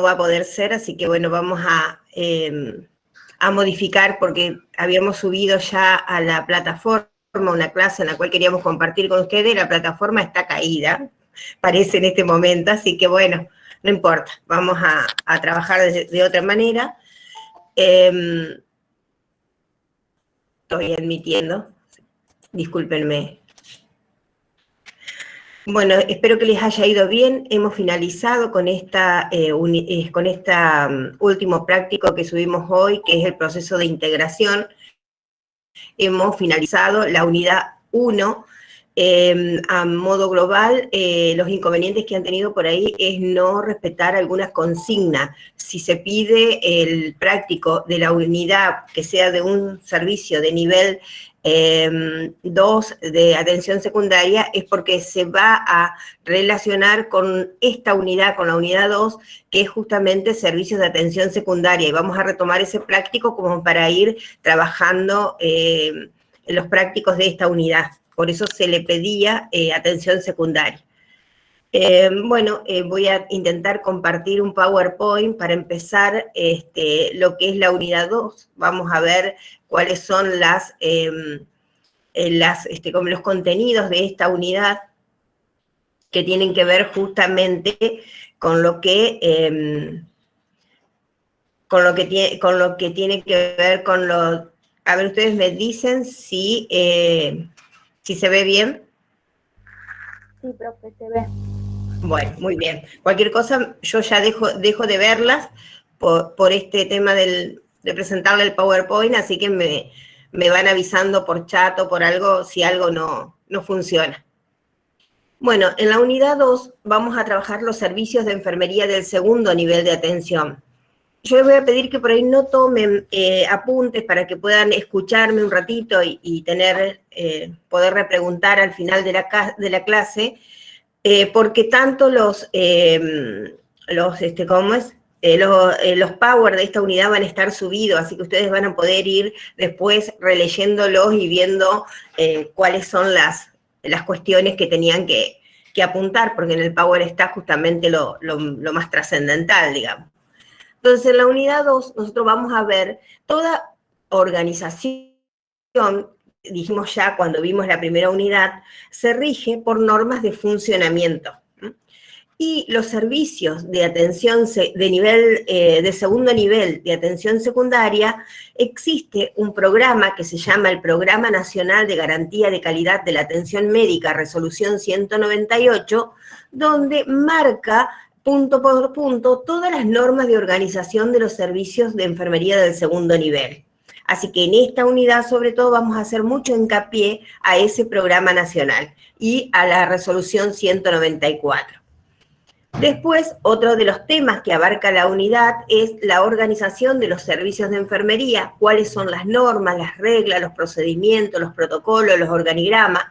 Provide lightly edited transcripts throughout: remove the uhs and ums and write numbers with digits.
va a poder ser, así que bueno, vamos a modificar porque habíamos subido ya a la plataforma una clase en la cual queríamos compartir con ustedes, la plataforma está caída, parece en este momento, así que bueno, no importa, vamos a trabajar de otra manera. Estoy admitiendo, discúlpenme. Bueno, espero que les haya ido bien. Hemos finalizado con último práctico que subimos hoy, que es el proceso de integración. Hemos finalizado la unidad 1. A modo global, los inconvenientes que han tenido por ahí es no respetar algunas consignas. Si se pide el práctico de la unidad que sea de un servicio de nivel 2 de atención secundaria, es porque se va a relacionar con esta unidad, con la unidad 2, que es justamente servicios de atención secundaria, y vamos a retomar ese práctico como para ir trabajando los prácticos de esta unidad. Por eso se le pedía atención secundaria. Voy a intentar compartir un PowerPoint para empezar lo que es la unidad 2. Vamos a ver cuáles son como los contenidos de esta unidad que tienen que ver justamente con lo que tiene que ver con lo... A ver, ustedes me dicen si se ve bien. Sí, profe, se ve. Bueno, muy bien. Cualquier cosa, yo ya dejo de verlas por este tema de presentarle el PowerPoint, así que me van avisando por chat o por algo si algo no funciona. Bueno, en la unidad 2 vamos a trabajar los servicios de enfermería del segundo nivel de atención. Yo les voy a pedir que por ahí no tomen apuntes para que puedan escucharme un ratito y poder repreguntar al final de la clase, porque tanto los power de esta unidad van a estar subidos, así que ustedes van a poder ir después releyéndolos y viendo cuáles son las cuestiones que tenían que apuntar, porque en el power está justamente lo más trascendental, digamos. Entonces, en la unidad 2, nosotros vamos a ver toda organización, dijimos ya cuando vimos la primera unidad, se rige por normas de funcionamiento. Y los servicios de atención de segundo nivel de atención secundaria, existe un programa que se llama el Programa Nacional de Garantía de Calidad de la Atención Médica, Resolución 198, donde marca punto por punto todas las normas de organización de los servicios de enfermería del segundo nivel. Así que en esta unidad, sobre todo, vamos a hacer mucho hincapié a ese programa nacional y a la resolución 194. Después, otro de los temas que abarca la unidad es la organización de los servicios de enfermería, cuáles son las normas, las reglas, los procedimientos, los protocolos, los organigramas,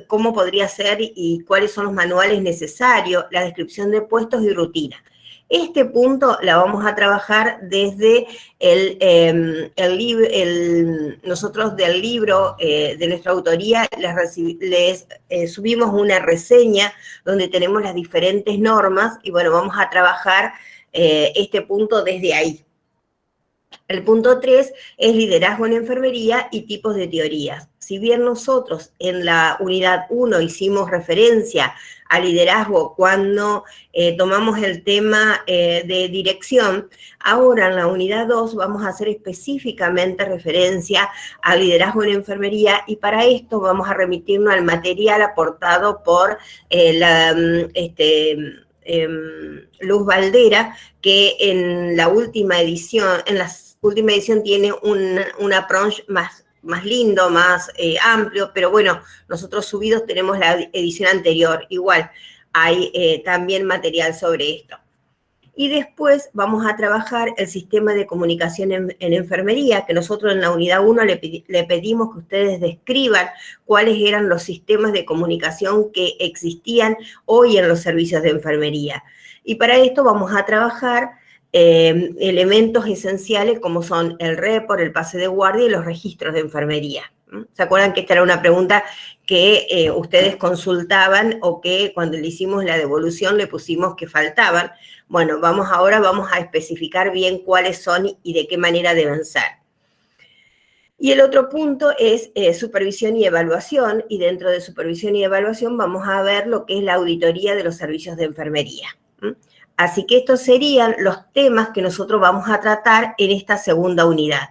cómo podría ser y cuáles son los manuales necesarios, la descripción de puestos y rutina. Este punto la vamos a trabajar desde nosotros del libro de nuestra autoría, les subimos una reseña donde tenemos las diferentes normas y bueno, vamos a trabajar este punto desde ahí. El punto 3 es liderazgo en enfermería y tipos de teorías. Si bien nosotros en la unidad 1 hicimos referencia a liderazgo cuando tomamos el tema de dirección, ahora en la unidad 2 vamos a hacer específicamente referencia a liderazgo en enfermería y para esto vamos a remitirnos al material aportado por Luz Valdera, que en la última edición, tiene un approach más lindo, más amplio, pero bueno, nosotros subidos tenemos la edición anterior, igual hay también material sobre esto. Y después vamos a trabajar el sistema de comunicación en enfermería, que nosotros en la unidad 1 le pedimos que ustedes describan cuáles eran los sistemas de comunicación que existían hoy en los servicios de enfermería. Y para esto vamos a trabajar elementos esenciales como son el report, el pase de guardia y los registros de enfermería. ¿Se acuerdan que esta era una pregunta que ustedes consultaban o que cuando le hicimos la devolución le pusimos que faltaban? Bueno, ahora vamos a especificar bien cuáles son y de qué manera deben ser. Y el otro punto es supervisión y evaluación, y dentro de supervisión y evaluación vamos a ver lo que es la auditoría de los servicios de enfermería. Así que estos serían los temas que nosotros vamos a tratar en esta segunda unidad.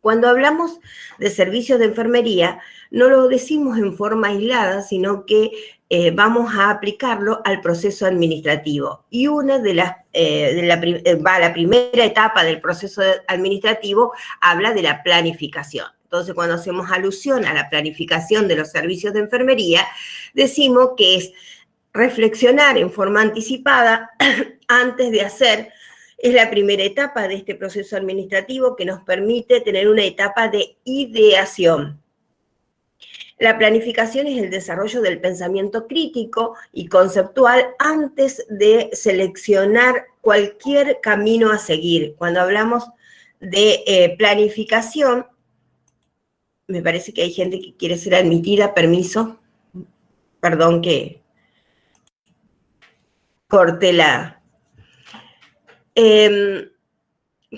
Cuando hablamos de servicios de enfermería, no lo decimos en forma aislada, sino que vamos a aplicarlo al proceso administrativo. Y una de la primera etapa del proceso administrativo habla de la planificación. Entonces, cuando hacemos alusión a la planificación de los servicios de enfermería, decimos que es reflexionar en forma anticipada antes de hacer. Es la primera etapa de este proceso administrativo que nos permite tener una etapa de ideación. La planificación es el desarrollo del pensamiento crítico y conceptual antes de seleccionar cualquier camino a seguir. Cuando hablamos de planificación, me parece que hay gente que quiere ser admitida, permiso, perdón que corté la...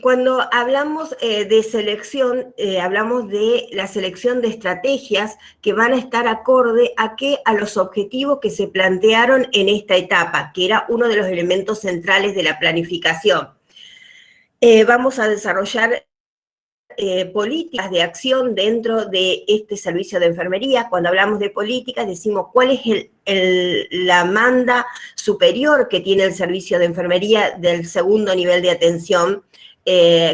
Cuando hablamos de selección, hablamos de la selección de estrategias que van a estar acorde a los objetivos que se plantearon en esta etapa, que era uno de los elementos centrales de la planificación. Vamos a desarrollar políticas de acción dentro de este servicio de enfermería. Cuando hablamos de políticas decimos cuál es la manda superior que tiene el servicio de enfermería del segundo nivel de atención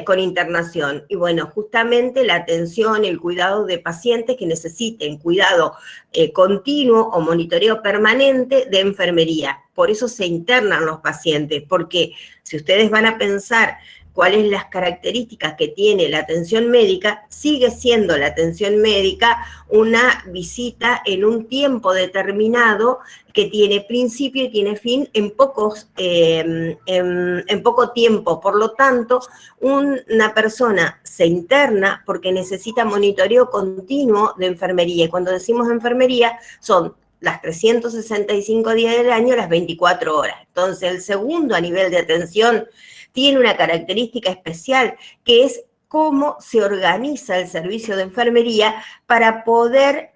con internación. Y bueno, justamente la atención, el cuidado de pacientes que necesiten cuidado continuo o monitoreo permanente de enfermería. Por eso se internan los pacientes, porque si ustedes van a pensar cuáles las características que tiene la atención médica, sigue siendo la atención médica una visita en un tiempo determinado que tiene principio y tiene fin en poco tiempo. Por lo tanto, una persona se interna porque necesita monitoreo continuo de enfermería. Y cuando decimos enfermería, son las 365 días del año, las 24 horas. Entonces, el segundo a nivel de atención tiene una característica especial, que es cómo se organiza el servicio de enfermería para poder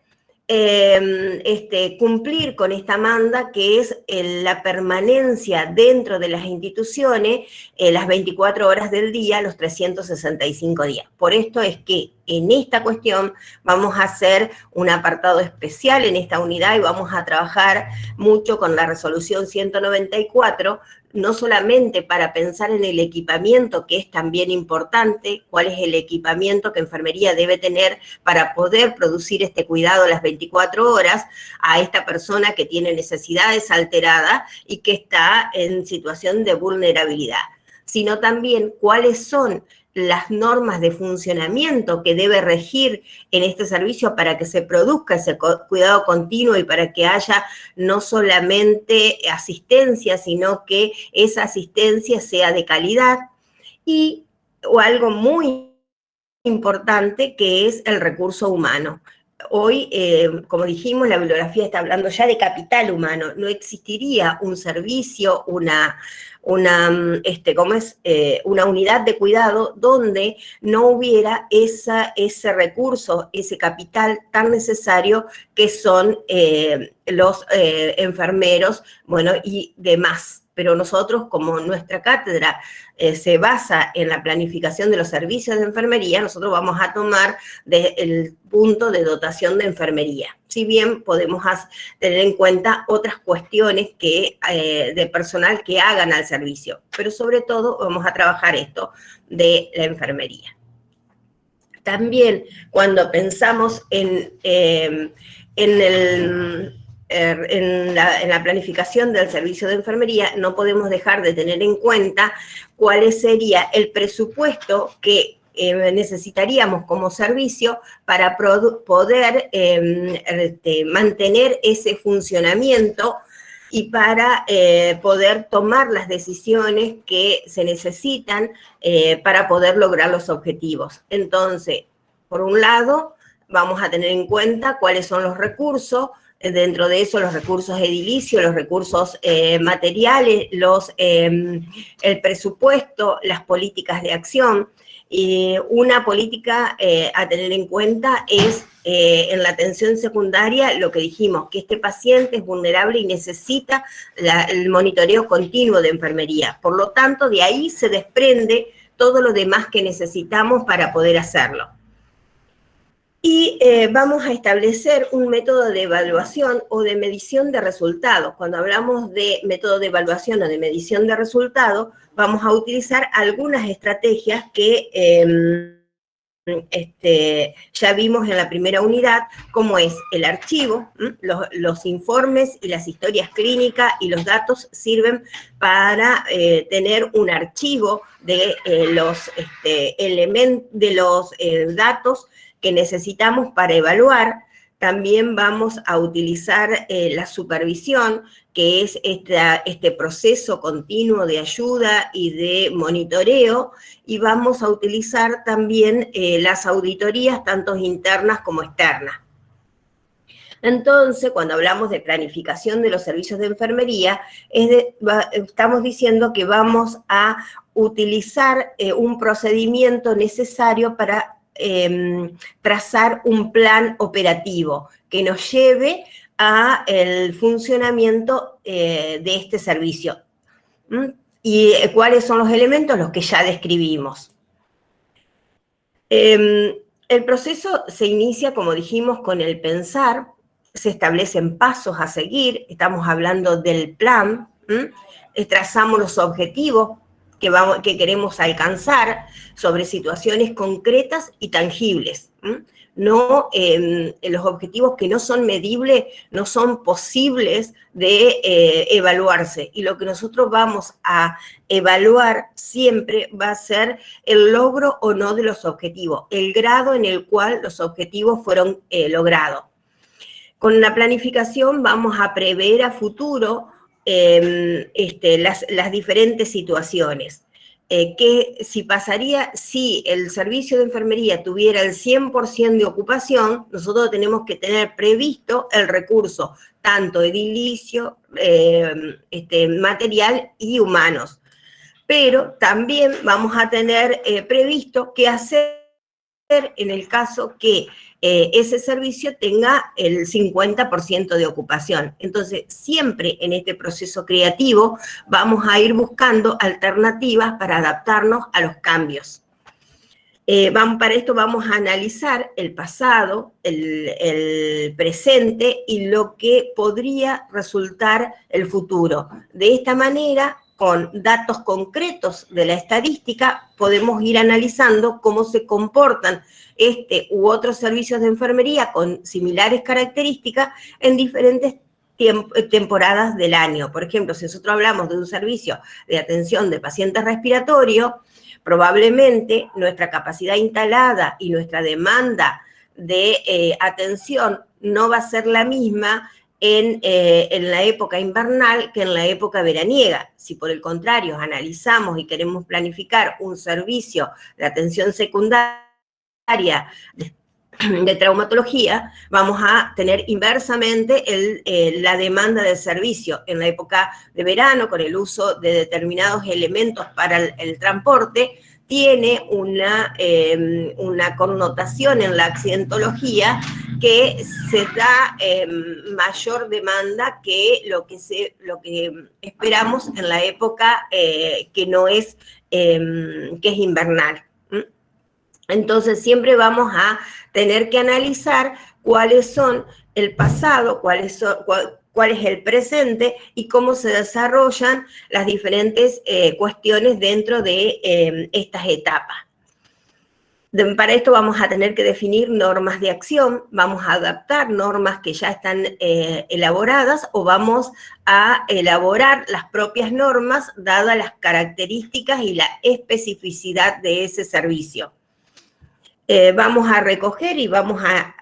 cumplir con esta manda, que es la permanencia dentro de las instituciones las 24 horas del día, los 365 días. Por esto es que en esta cuestión vamos a hacer un apartado especial en esta unidad y vamos a trabajar mucho con la resolución 194, no solamente para pensar en el equipamiento, que es también importante, cuál es el equipamiento que enfermería debe tener para poder producir este cuidado las 24 horas a esta persona que tiene necesidades alteradas y que está en situación de vulnerabilidad, sino también cuáles son las normas de funcionamiento que debe regir en este servicio para que se produzca ese cuidado continuo y para que haya no solamente asistencia, sino que esa asistencia sea de calidad. O algo muy importante, que es el recurso humano. Hoy, como dijimos, la bibliografía está hablando ya de capital humano. No existiría un servicio, una unidad de cuidado donde no hubiera ese recurso, ese capital tan necesario que son los enfermeros, bueno, y demás. Pero nosotros, como nuestra cátedra se basa en la planificación de los servicios de enfermería, nosotros vamos a tomar el punto de dotación de enfermería. Si bien podemos tener en cuenta otras cuestiones de personal que hagan al servicio, pero sobre todo vamos a trabajar esto de la enfermería. También cuando pensamos en la planificación del servicio de enfermería, no podemos dejar de tener en cuenta cuál sería el presupuesto que necesitaríamos como servicio para poder mantener ese funcionamiento y para poder tomar las decisiones que se necesitan para poder lograr los objetivos. Entonces, por un lado, vamos a tener en cuenta cuáles son los recursos, dentro de eso los recursos edilicios, los recursos materiales, el presupuesto, las políticas de acción. Y una política a tener en cuenta es en la atención secundaria lo que dijimos, que este paciente es vulnerable y necesita el monitoreo continuo de enfermería. Por lo tanto, de ahí se desprende todo lo demás que necesitamos para poder hacerlo. Y vamos a establecer un método de evaluación o de medición de resultados. Cuando hablamos de método de evaluación o de medición de resultados, vamos a utilizar algunas estrategias que ya vimos en la primera unidad, como es el archivo, los informes y las historias clínicas y los datos sirven para tener un archivo de los elementos, de los datos que necesitamos para evaluar. También vamos a utilizar la supervisión, que es este proceso continuo de ayuda y de monitoreo, y vamos a utilizar también las auditorías, tanto internas como externas. Entonces, cuando hablamos de planificación de los servicios de enfermería, estamos diciendo que vamos a utilizar un procedimiento necesario para trazar un plan operativo que nos lleve a el funcionamiento de este servicio. ¿Y cuáles son los elementos? Los que ya describimos. El proceso se inicia, como dijimos, con el pensar, se establecen pasos a seguir, estamos hablando del plan, trazamos los objetivos que queremos alcanzar sobre situaciones concretas y tangibles. No, los objetivos que no son medibles no son posibles de evaluarse, y lo que nosotros vamos a evaluar siempre va a ser el logro o no de los objetivos, el grado en el cual los objetivos fueron logrados. Con la planificación vamos a prever a futuro las diferentes situaciones. ¿Qué si pasaría si el servicio de enfermería tuviera el 100% de ocupación? Nosotros tenemos que tener previsto el recurso, tanto edilicio, material y humanos. Pero también vamos a tener previsto qué hacer en el caso que ese servicio tenga el 50% de ocupación. Entonces, siempre en este proceso creativo vamos a ir buscando alternativas para adaptarnos a los cambios. Para esto vamos a analizar el pasado, el presente y lo que podría resultar el futuro. De esta manera, con datos concretos de la estadística, podemos ir analizando cómo se comportan este u otros servicios de enfermería con similares características en diferentes temporadas del año. Por ejemplo, si nosotros hablamos de un servicio de atención de pacientes respiratorios, probablemente nuestra capacidad instalada y nuestra demanda de atención no va a ser la misma en la época invernal que en la época veraniega. Si por el contrario analizamos y queremos planificar un servicio de atención secundaria de traumatología, vamos a tener inversamente la demanda de servicio en la época de verano, con el uso de determinados elementos para el transporte, tiene una connotación en la accidentología que se da mayor demanda que lo que esperamos en la época que no es, que es invernal. Entonces, siempre vamos a tener que analizar cuáles son el pasado, cuál es el presente y cómo se desarrollan las diferentes cuestiones dentro de estas etapas. Para esto vamos a tener que definir normas de acción, vamos a adaptar normas que ya están elaboradas o vamos a elaborar las propias normas dadas las características y la especificidad de ese servicio. vamos a recoger y vamos a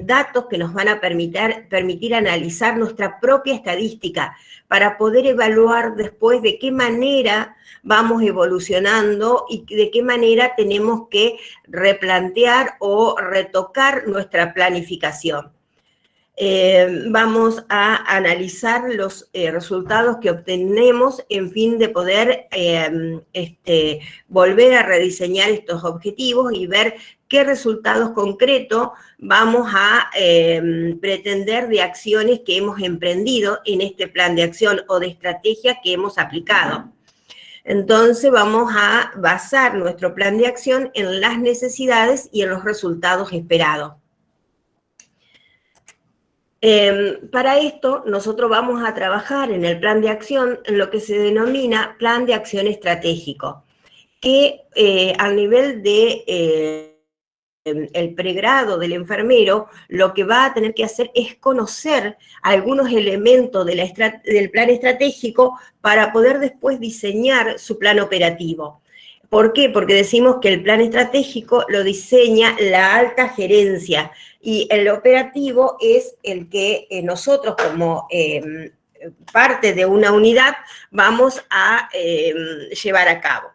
datos que nos van a permitir analizar nuestra propia estadística para poder evaluar después de qué manera vamos evolucionando y de qué manera tenemos que replantear o retocar nuestra planificación. Vamos a analizar los resultados que obtenemos en fin de poder volver a rediseñar estos objetivos y ver qué resultados concretos vamos a pretender de acciones que hemos emprendido en este plan de acción o de estrategia que hemos aplicado. Entonces vamos a basar nuestro plan de acción en las necesidades y en los resultados esperados. Para esto, nosotros vamos a trabajar en el plan de acción en lo que se denomina plan de acción estratégico, que al nivel de el pregrado del enfermero, lo que va a tener que hacer es conocer algunos elementos del plan estratégico para poder después diseñar su plan operativo. ¿Por qué? Porque decimos que el plan estratégico lo diseña la alta gerencia y el operativo es el que nosotros como parte de una unidad vamos a llevar a cabo.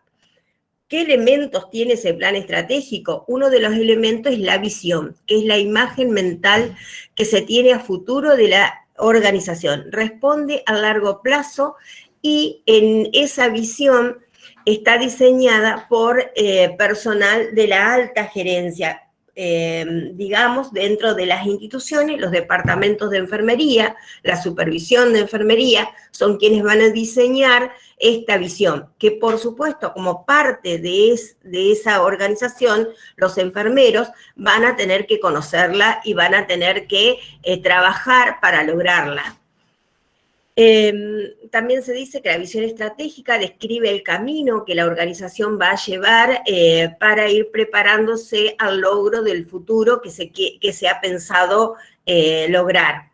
¿Qué elementos tiene ese plan estratégico? Uno de los elementos es la visión, que es la imagen mental que se tiene a futuro de la organización. Responde a largo plazo y en esa visión está diseñada por personal de la alta gerencia, digamos, dentro de las instituciones, los departamentos de enfermería, la supervisión de enfermería, son quienes van a diseñar esta visión, que por supuesto, como parte de esa organización, los enfermeros van a tener que conocerla y van a tener que trabajar para lograrla. También se dice que la visión estratégica describe el camino que la organización va a llevar para ir preparándose al logro del futuro que se ha pensado lograr.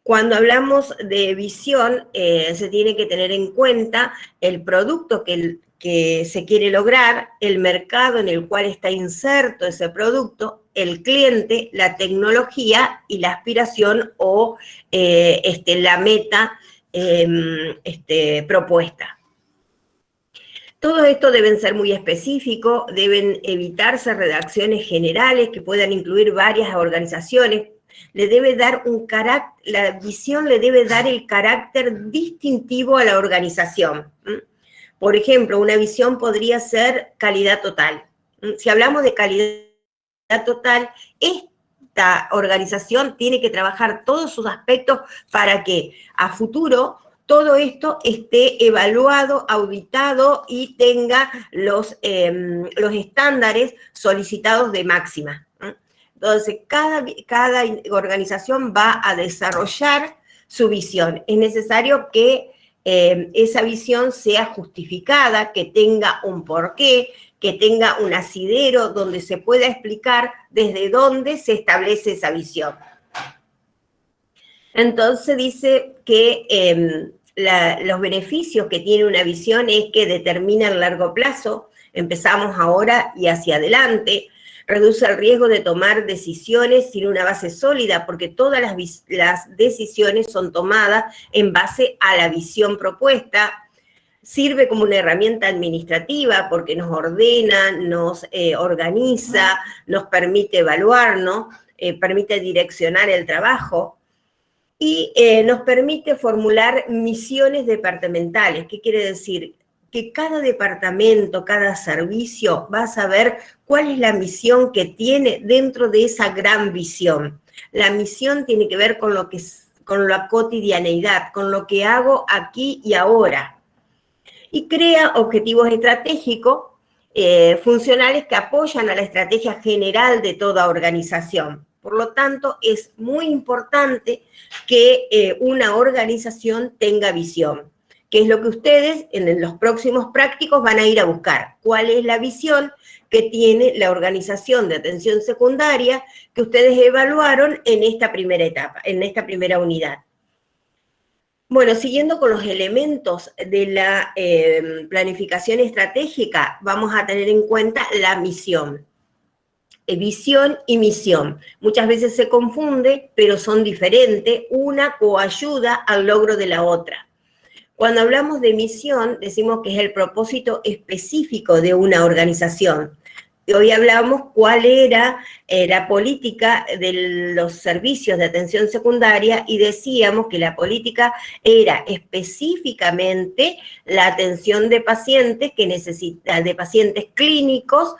Cuando hablamos de visión, se tiene que tener en cuenta el producto que se quiere lograr, el mercado en el cual está inserto ese producto, el cliente, la tecnología y la aspiración o la meta propuesta. Todo esto deben ser muy específicos, deben evitarse redacciones generales que puedan incluir varias organizaciones. Le debe dar la visión le debe dar el carácter distintivo a la organización. Por ejemplo, una visión podría ser calidad total. Si hablamos de calidad total, esta organización tiene que trabajar todos sus aspectos para que a futuro todo esto esté evaluado, auditado y tenga los estándares solicitados de máxima. Entonces, cada organización va a desarrollar su visión. Es necesario que esa visión sea justificada, que tenga un porqué, que tenga un asidero donde se pueda explicar desde dónde se establece esa visión. Entonces dice que los beneficios que tiene una visión es que determina el largo plazo, empezamos ahora y hacia adelante, reduce el riesgo de tomar decisiones sin una base sólida, porque todas las decisiones son tomadas en base a la visión propuesta. Sirve como una herramienta administrativa porque nos ordena, nos organiza, nos permite evaluarnos, permite direccionar el trabajo y nos permite formular misiones departamentales. ¿Qué quiere decir? Que cada departamento, cada servicio va a saber cuál es la misión que tiene dentro de esa gran visión. La misión tiene que ver con la cotidianeidad, con lo que hago aquí y ahora. Y crea objetivos estratégicos funcionales que apoyan a la estrategia general de toda organización. Por lo tanto, es muy importante que una organización tenga visión, que es lo que ustedes en los próximos prácticos van a ir a buscar. ¿Cuál es la visión que tiene la organización de atención secundaria que ustedes evaluaron en esta primera etapa, en esta primera unidad? Bueno, siguiendo con los elementos de la planificación estratégica, vamos a tener en cuenta la misión. visión y misión. Muchas veces se confunde, pero son diferentes. Una coayuda al logro de la otra. Cuando hablamos de misión, decimos que es el propósito específico de una organización. Y hoy hablamos cuál era la política de los servicios de atención secundaria y decíamos que la política era específicamente la atención de pacientes de pacientes clínicos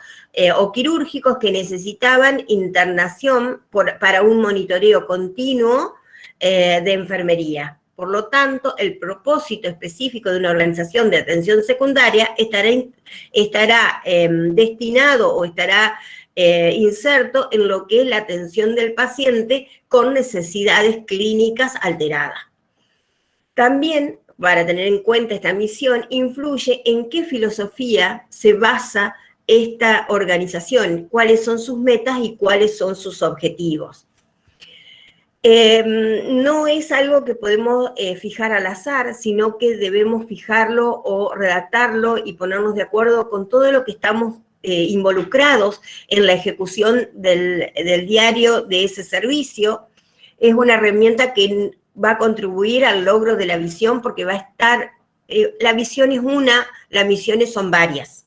o quirúrgicos que necesitaban internación para un monitoreo continuo de enfermería. Por lo tanto, el propósito específico de una organización de atención secundaria estará destinado o estará inserto en lo que es la atención del paciente con necesidades clínicas alteradas. También, para tener en cuenta esta misión, influye en qué filosofía se basa esta organización, cuáles son sus metas y cuáles son sus objetivos. No es algo que podemos fijar al azar, sino que debemos fijarlo o redactarlo y ponernos de acuerdo con todo lo que estamos involucrados en la ejecución del diario de ese servicio. Es una herramienta que va a contribuir al logro de la visión porque va a estar, la visión es una, las misiones son varias.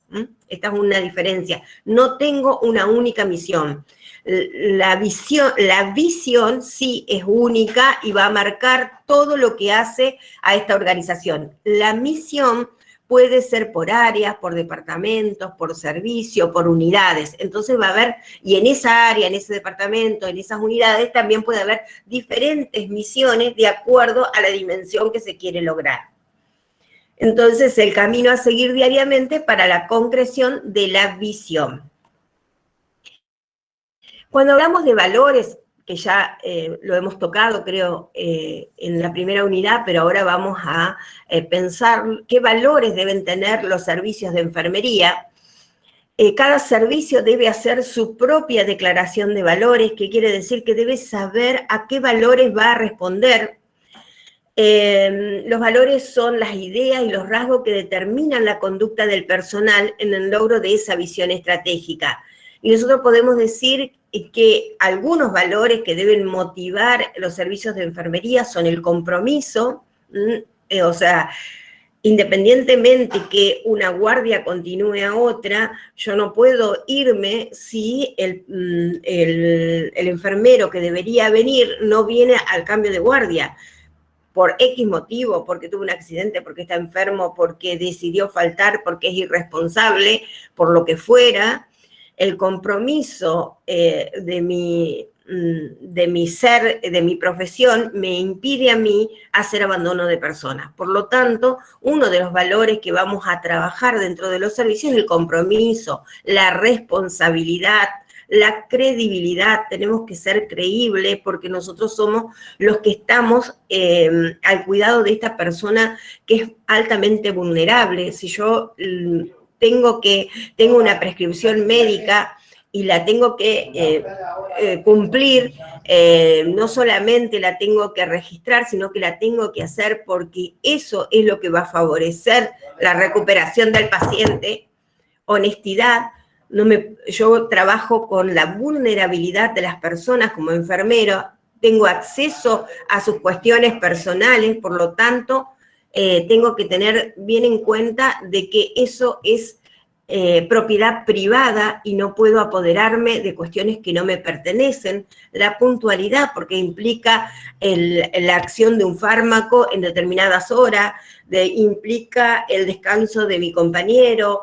Esta es una diferencia. No tengo una única misión. La visión sí es única y va a marcar todo lo que hace a esta organización. La misión puede ser por áreas, por departamentos, por servicio, por unidades. Entonces va a haber, y en esa área, en ese departamento, en esas unidades, también puede haber diferentes misiones de acuerdo a la dimensión que se quiere lograr. Entonces, el camino a seguir diariamente para la concreción de la visión. Cuando hablamos de valores, que ya lo hemos tocado, creo, en la primera unidad, pero ahora vamos a pensar qué valores deben tener los servicios de enfermería. Cada servicio debe hacer su propia declaración de valores, que quiere decir que debe saber a qué valores va a responder. Los valores son las ideas y los rasgos que determinan la conducta del personal en el logro de esa visión estratégica. Y nosotros podemos decir que algunos valores que deben motivar los servicios de enfermería son el compromiso, o sea, independientemente que una guardia continúe a otra, yo no puedo irme si el enfermero que debería venir no viene al cambio de guardia. Por X motivo, porque tuvo un accidente, porque está enfermo, porque decidió faltar, porque es irresponsable, por lo que fuera. El compromiso de mi ser, de mi profesión, me impide a mí hacer abandono de personas. Por lo tanto, uno de los valores que vamos a trabajar dentro de los servicios es el compromiso, la responsabilidad, la credibilidad. Tenemos que ser creíbles porque nosotros somos los que estamos al cuidado de esta persona que es altamente vulnerable. Si yo tengo una prescripción médica y la tengo que cumplir, no solamente la tengo que registrar, sino que la tengo que hacer porque eso es lo que va a favorecer la recuperación del paciente. Honestidad. Yo trabajo con la vulnerabilidad de las personas como enfermero, tengo acceso a sus cuestiones personales, por lo tanto, tengo que tener bien en cuenta de que eso es propiedad privada y no puedo apoderarme de cuestiones que no me pertenecen. La puntualidad, porque implica la acción de un fármaco en determinadas horas, implica el descanso de mi compañero,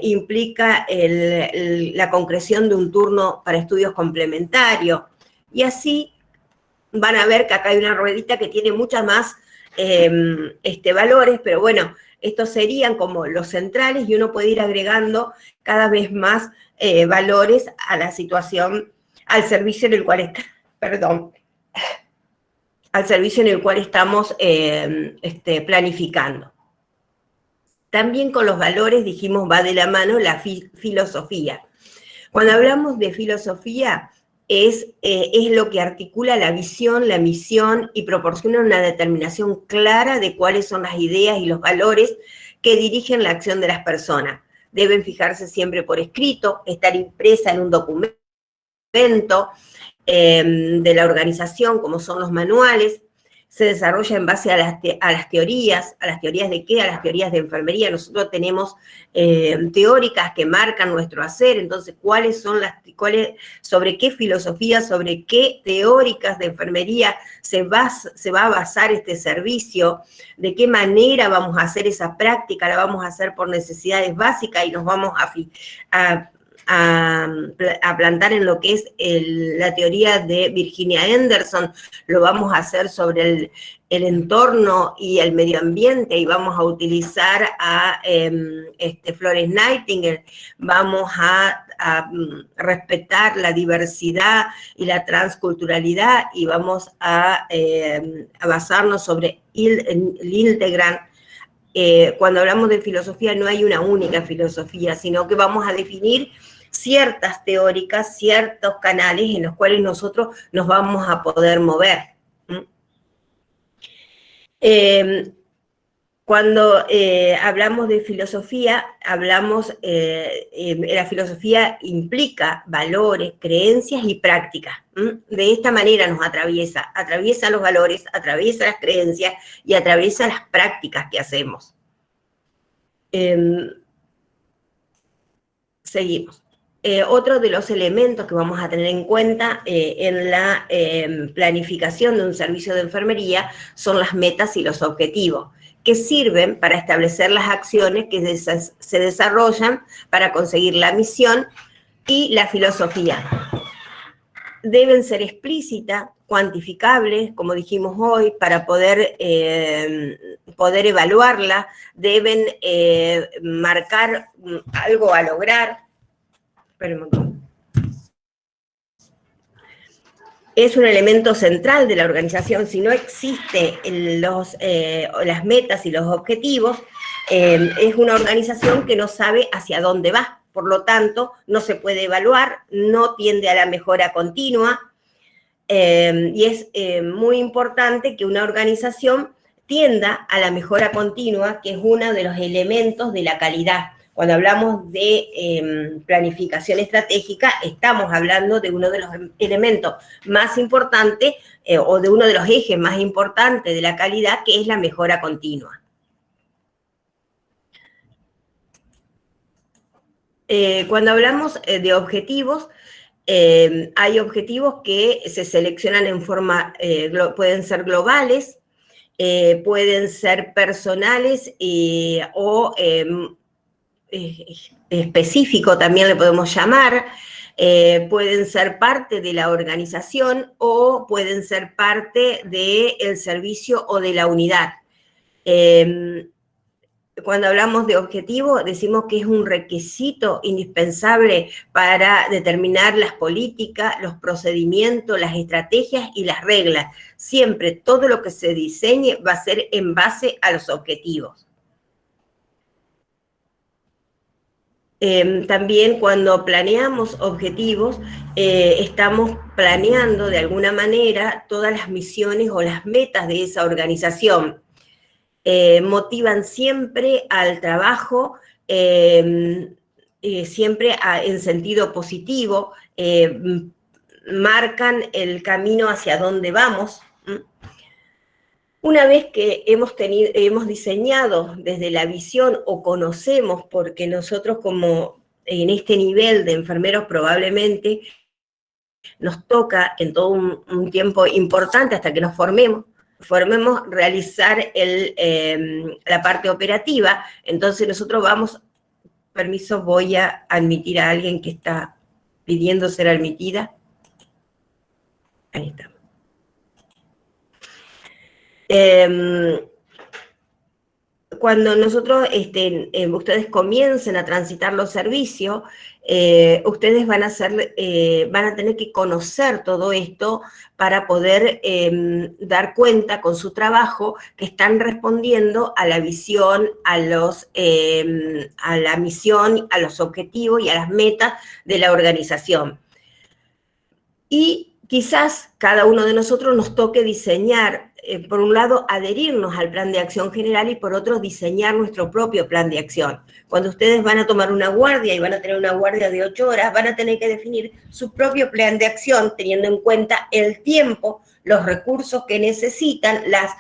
implica la concreción de un turno para estudios complementarios. Y así van a ver que acá hay una ruedita que tiene muchas más valores, pero bueno, estos serían como los centrales y uno puede ir agregando cada vez más valores a la situación, al servicio en el cual estamos planificando. También con los valores, dijimos, va de la mano la filosofía. Cuando hablamos de filosofía, es lo que articula la visión, la misión y proporciona una determinación clara de cuáles son las ideas y los valores que dirigen la acción de las personas. Deben fijarse siempre por escrito, estar impresa en un documento evento de la organización, como son los manuales. Se desarrolla en base a las teorías. ¿A las teorías de qué? A las teorías de enfermería. Nosotros tenemos teóricas que marcan nuestro hacer, entonces, sobre qué filosofía, sobre qué teóricas de enfermería se va a basar este servicio, de qué manera vamos a hacer esa práctica, la vamos a hacer por necesidades básicas y nos vamos a plantar en lo que es la teoría de Virginia Anderson, lo vamos a hacer sobre el entorno y el medio ambiente y vamos a utilizar a Florence Nightingale, vamos a respetar la diversidad y la transculturalidad y vamos a basarnos sobre Hildegard. Cuando hablamos de filosofía no hay una única filosofía, sino que vamos a definir ciertas teóricas, ciertos canales en los cuales nosotros nos vamos a poder mover. Cuando hablamos de filosofía, la filosofía implica valores, creencias y prácticas. De esta manera nos atraviesa los valores, atraviesa las creencias y atraviesa las prácticas que hacemos. Seguimos. Otro de los elementos que vamos a tener en cuenta en la planificación de un servicio de enfermería son las metas y los objetivos, que sirven para establecer las acciones que se desarrollan para conseguir la misión y la filosofía. Deben ser explícitas, cuantificables, como dijimos hoy, para poder evaluarla, deben marcar algo a lograr. Es un elemento central de la organización. Si no existen las metas y los objetivos, es una organización que no sabe hacia dónde va. Por lo tanto, no se puede evaluar, no tiende a la mejora continua. Y es muy importante que una organización tienda a la mejora continua, que es uno de los elementos de la calidad. Cuando hablamos de planificación estratégica, estamos hablando de uno de los elementos más importantes o de uno de los ejes más importantes de la calidad, que es la mejora continua. Cuando hablamos de objetivos, hay objetivos que se seleccionan en forma, pueden ser globales, pueden ser personales o específico también le podemos llamar, pueden ser parte de la organización o pueden ser parte del servicio o de la unidad. Cuando hablamos de objetivo, decimos que es un requisito indispensable para determinar las políticas, los procedimientos, las estrategias y las reglas. Siempre todo lo que se diseñe va a ser en base a los objetivos. También cuando planeamos objetivos, estamos planeando de alguna manera todas las misiones o las metas de esa organización. Motivan siempre al trabajo, siempre en sentido positivo, marcan el camino hacia dónde vamos. Una vez que hemos diseñado desde la visión o conocemos, porque nosotros como en este nivel de enfermeros probablemente nos toca en todo un tiempo importante hasta que nos formemos realizar la parte operativa, entonces nosotros vamos, permiso, voy a admitir a alguien que está pidiendo ser admitida. Ahí está. Cuando nosotros, ustedes comiencen a transitar los servicios, ustedes van a tener que conocer todo esto para poder dar cuenta con su trabajo que están respondiendo a la visión, a la misión, a los objetivos y a las metas de la organización. Y quizás cada uno de nosotros nos toque diseñar por un lado, adherirnos al plan de acción general y por otro, diseñar nuestro propio plan de acción. Cuando ustedes van a tomar una guardia y van a tener una guardia de 8 horas, van a tener que definir su propio plan de acción teniendo en cuenta el tiempo, los recursos que necesitan, las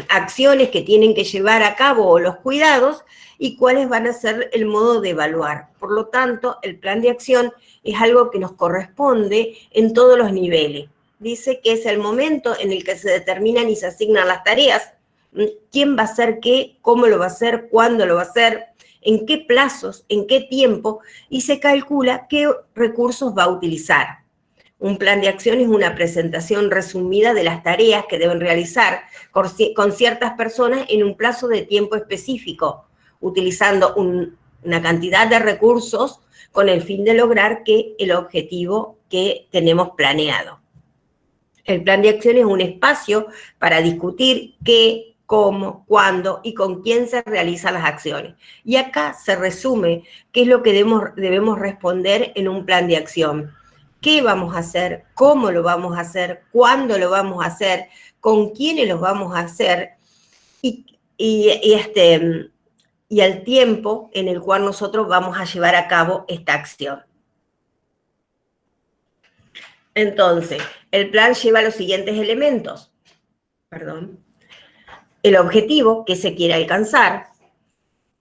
acciones que tienen que llevar a cabo o los cuidados y cuáles van a ser el modo de evaluar. Por lo tanto, el plan de acción es algo que nos corresponde en todos los niveles. Dice que es el momento en el que se determinan y se asignan las tareas, quién va a hacer qué, cómo lo va a hacer, cuándo lo va a hacer, en qué plazos, en qué tiempo, y se calcula qué recursos va a utilizar. Un plan de acción es una presentación resumida de las tareas que deben realizar con ciertas personas en un plazo de tiempo específico, utilizando una cantidad de recursos con el fin de lograr el objetivo que tenemos planeado. El plan de acción es un espacio para discutir qué, cómo, cuándo y con quién se realizan las acciones. Y acá se resume qué es lo que debemos responder en un plan de acción. ¿Qué vamos a hacer? ¿Cómo lo vamos a hacer? ¿Cuándo lo vamos a hacer? ¿Con quiénes lo vamos a hacer? Y el tiempo en el cual nosotros vamos a llevar a cabo esta acción. Entonces, el plan lleva los siguientes elementos. El objetivo que se quiere alcanzar,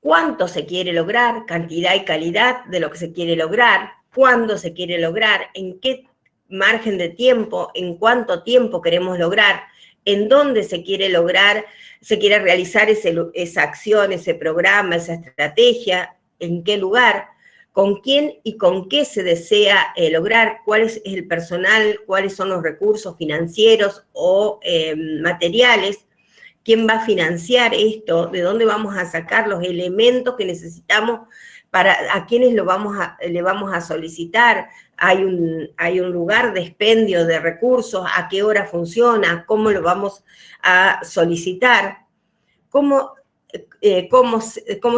cuánto se quiere lograr, cantidad y calidad de lo que se quiere lograr, cuándo se quiere lograr, en qué margen de tiempo, en cuánto tiempo queremos lograr, en dónde se quiere lograr, se quiere realizar esa acción, ese programa, esa estrategia, en qué lugar, con quién y con qué se desea lograr, cuál es el personal, cuáles son los recursos financieros o materiales, quién va a financiar esto, de dónde vamos a sacar los elementos que necesitamos a quiénes le vamos a solicitar, hay un lugar de expendio de recursos, a qué hora funciona, cómo lo vamos a solicitar, cómo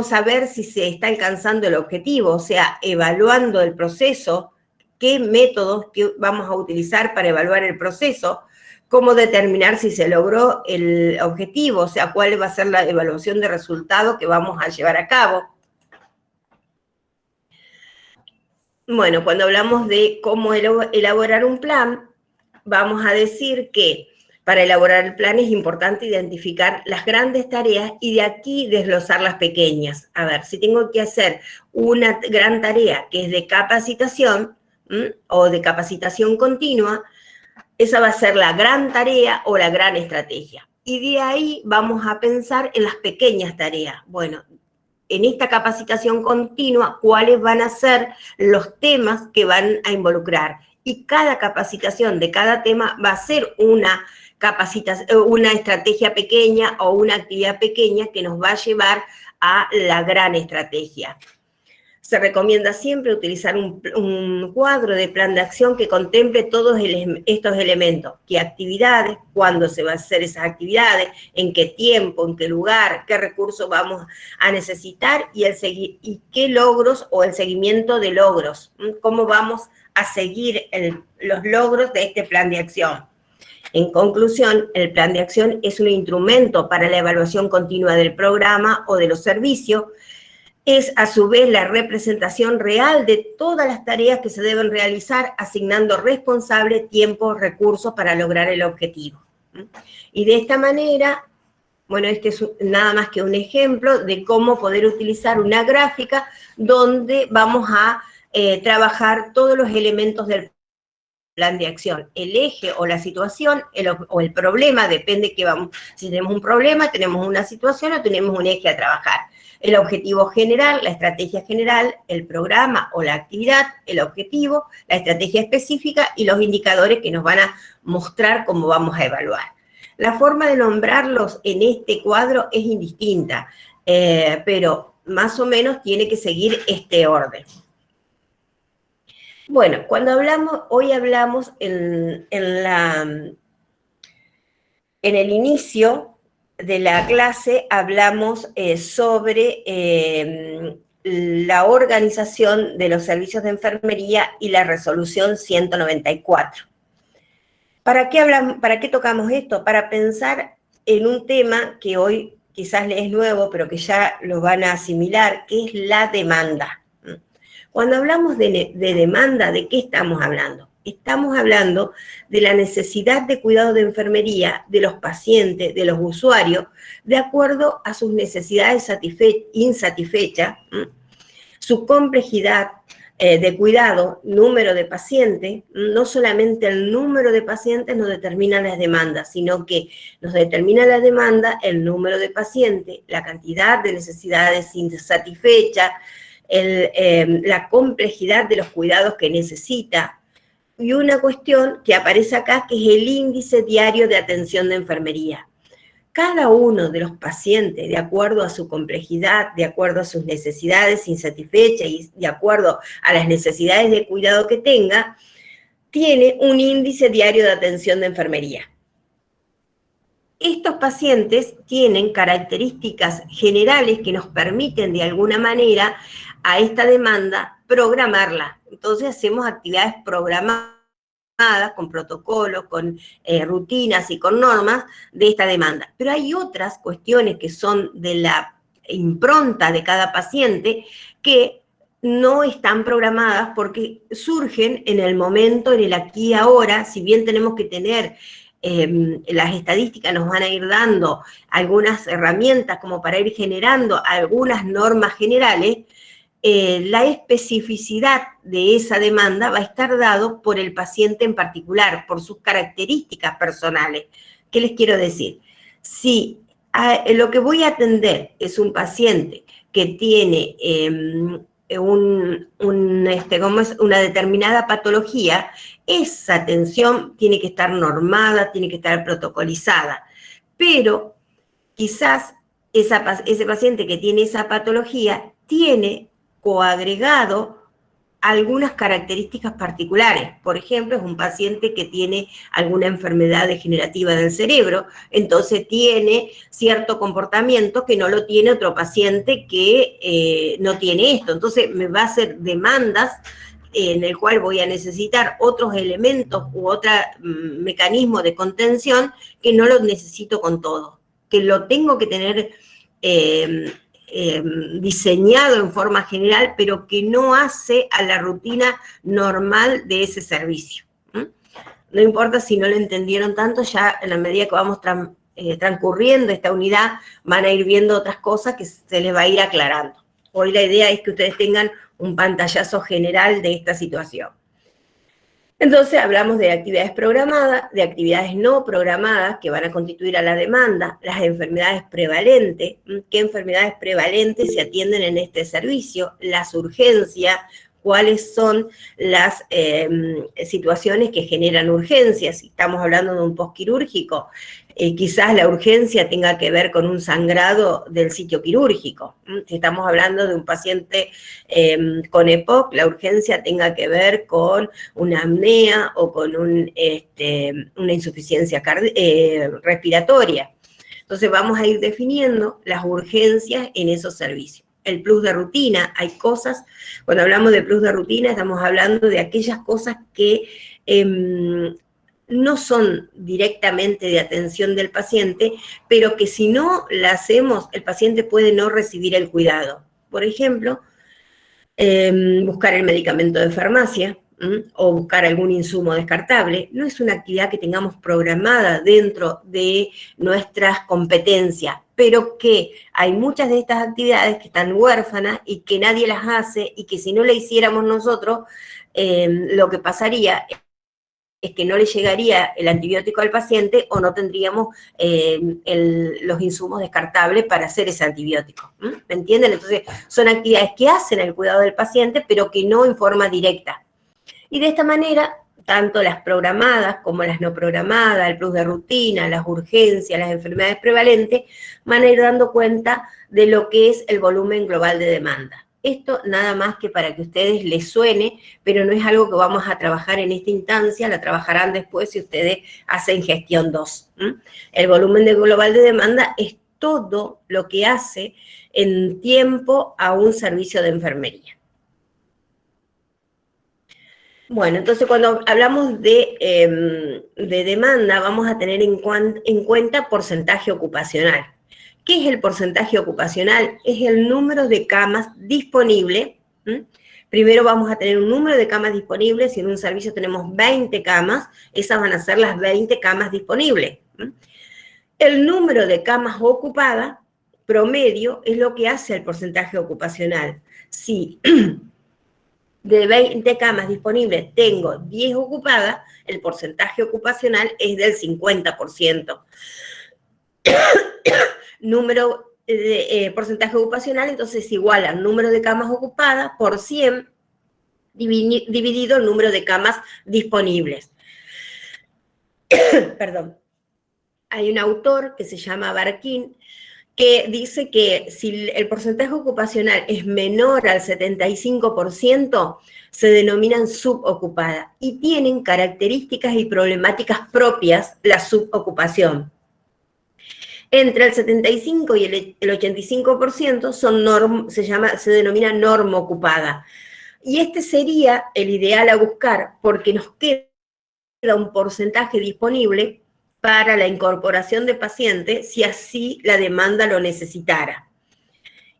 saber si se está alcanzando el objetivo, o sea, evaluando el proceso, qué métodos vamos a utilizar para evaluar el proceso, cómo determinar si se logró el objetivo, o sea, cuál va a ser la evaluación de resultado que vamos a llevar a cabo. Bueno, cuando hablamos de cómo elaborar un plan, vamos a decir que para elaborar el plan es importante identificar las grandes tareas y de aquí desglosar las pequeñas. A ver, si tengo que hacer una gran tarea que es de capacitación o de capacitación continua, esa va a ser la gran tarea o la gran estrategia. Y de ahí vamos a pensar en las pequeñas tareas. Bueno, en esta capacitación continua, cuáles van a ser los temas que van a involucrar. Y cada capacitación de cada tema va a ser una estrategia pequeña o una actividad pequeña que nos va a llevar a la gran estrategia. Se recomienda siempre utilizar un cuadro de plan de acción que contemple todos estos elementos. ¿Qué actividades? ¿Cuándo se va a hacer esas actividades? ¿En qué tiempo? ¿En qué lugar? ¿Qué recursos vamos a necesitar? Y qué logros o el seguimiento de logros. ¿Cómo vamos a seguir los logros de este plan de acción? En conclusión, el plan de acción es un instrumento para la evaluación continua del programa o de los servicios. Es a su vez la representación real de todas las tareas que se deben realizar, asignando responsable, tiempo, recursos para lograr el objetivo. Y de esta manera, bueno, este es nada más que un ejemplo de cómo poder utilizar una gráfica donde vamos a trabajar todos los elementos del plan de acción. El eje o la situación o el problema, depende que vamos, si tenemos un problema, tenemos una situación o tenemos un eje a trabajar. El objetivo general, la estrategia general, el programa o la actividad, el objetivo, la estrategia específica y los indicadores que nos van a mostrar cómo vamos a evaluar. La forma de nombrarlos en este cuadro es indistinta, pero más o menos tiene que seguir este orden. Bueno, hoy hablamos en el inicio de la clase hablamos sobre la organización de los servicios de enfermería y la resolución 194. ¿Para qué tocamos esto? Para pensar en un tema que hoy quizás les es nuevo, pero que ya lo van a asimilar, que es la demanda. Cuando hablamos de demanda, ¿de qué estamos hablando? Estamos hablando de la necesidad de cuidado de enfermería de los pacientes, de los usuarios, de acuerdo a sus necesidades insatisfechas, su complejidad de cuidado, número de pacientes. No solamente el número de pacientes nos determina las demandas, sino que nos determina la demanda el número de pacientes, la cantidad de necesidades insatisfechas, la complejidad de los cuidados que necesita. Y una cuestión que aparece acá, que es el índice diario de atención de enfermería. Cada uno de los pacientes, de acuerdo a su complejidad, de acuerdo a sus necesidades insatisfechas y de acuerdo a las necesidades de cuidado que tenga, tiene un índice diario de atención de enfermería. Estos pacientes tienen características generales que nos permiten de alguna manera a esta demanda programarla. Entonces hacemos actividades programadas con protocolos, con rutinas y con normas de esta demanda. Pero hay otras cuestiones que son de la impronta de cada paciente que no están programadas porque surgen en el momento, en el aquí y ahora. Si bien tenemos que tener, las estadísticas nos van a ir dando algunas herramientas como para ir generando algunas normas generales, la especificidad de esa demanda va a estar dado por el paciente en particular, por sus características personales. ¿Qué les quiero decir? Si lo que voy a atender es un paciente que tiene una determinada patología, esa atención tiene que estar normada, tiene que estar protocolizada. Pero quizás ese paciente que tiene esa patología tiene coagregado algunas características particulares. Por ejemplo, es un paciente que tiene alguna enfermedad degenerativa del cerebro, entonces tiene cierto comportamiento que no lo tiene otro paciente que no tiene esto. Entonces me va a hacer demandas en el cual voy a necesitar otros elementos u otro mecanismo de contención que no lo necesito con todo, que lo tengo que tener diseñado en forma general, pero que no hace a la rutina normal de ese servicio. No importa si no lo entendieron tanto, ya en la medida que vamos transcurriendo esta unidad, van a ir viendo otras cosas que se les va a ir aclarando. Hoy la idea es que ustedes tengan un pantallazo general de esta situación. Entonces hablamos de actividades programadas, de actividades no programadas que van a constituir a la demanda, las enfermedades prevalentes, qué enfermedades prevalentes se atienden en este servicio, las urgencias, cuáles son las situaciones que generan urgencias. Si estamos hablando de un postquirúrgico, quizás la urgencia tenga que ver con un sangrado del sitio quirúrgico. Si estamos hablando de un paciente con EPOC, la urgencia tenga que ver con una apnea o con una insuficiencia respiratoria. Entonces vamos a ir definiendo las urgencias en esos servicios. El plus de rutina, hay cosas, cuando hablamos de plus de rutina estamos hablando de aquellas cosas que no son directamente de atención del paciente, pero que si no la hacemos, el paciente puede no recibir el cuidado. Por ejemplo, buscar el medicamento de farmacia, o buscar algún insumo descartable, no es una actividad que tengamos programada dentro de nuestras competencias, pero que hay muchas de estas actividades que están huérfanas y que nadie las hace, y que si no la hiciéramos nosotros, lo que pasaría es que no le llegaría el antibiótico al paciente o no tendríamos los insumos descartables para hacer ese antibiótico. ¿Me entienden? Entonces, son actividades que hacen el cuidado del paciente, pero que no en forma directa. Y de esta manera, tanto las programadas como las no programadas, el plus de rutina, las urgencias, las enfermedades prevalentes, van a ir dando cuenta de lo que es el volumen global de demanda. Esto nada más que para que a ustedes les suene, pero no es algo que vamos a trabajar en esta instancia, la trabajarán después si ustedes hacen gestión 2. El volumen global de demanda es todo lo que hace en tiempo a un servicio de enfermería. Bueno, entonces cuando hablamos de demanda, vamos a tener en cuenta porcentaje ocupacional. ¿Qué es el porcentaje ocupacional? Es el número de camas disponibles. Primero vamos a tener un número de camas disponibles. Si en un servicio tenemos 20 camas, esas van a ser las 20 camas disponibles. El número de camas ocupadas, promedio, es lo que hace el porcentaje ocupacional. Si de 20 camas disponibles tengo 10 ocupadas, el porcentaje ocupacional es del 50%. Número de porcentaje ocupacional, entonces, es igual al número de camas ocupadas por 100 dividido el número de camas disponibles. Perdón. Hay un autor que se llama Barkin que dice que si el porcentaje ocupacional es menor al 75%, se denominan subocupadas y tienen características y problemáticas propias la subocupación. Entre el 75 y el 85% se denomina norma ocupada. Y este sería el ideal a buscar porque nos queda un porcentaje disponible para la incorporación de pacientes si así la demanda lo necesitara.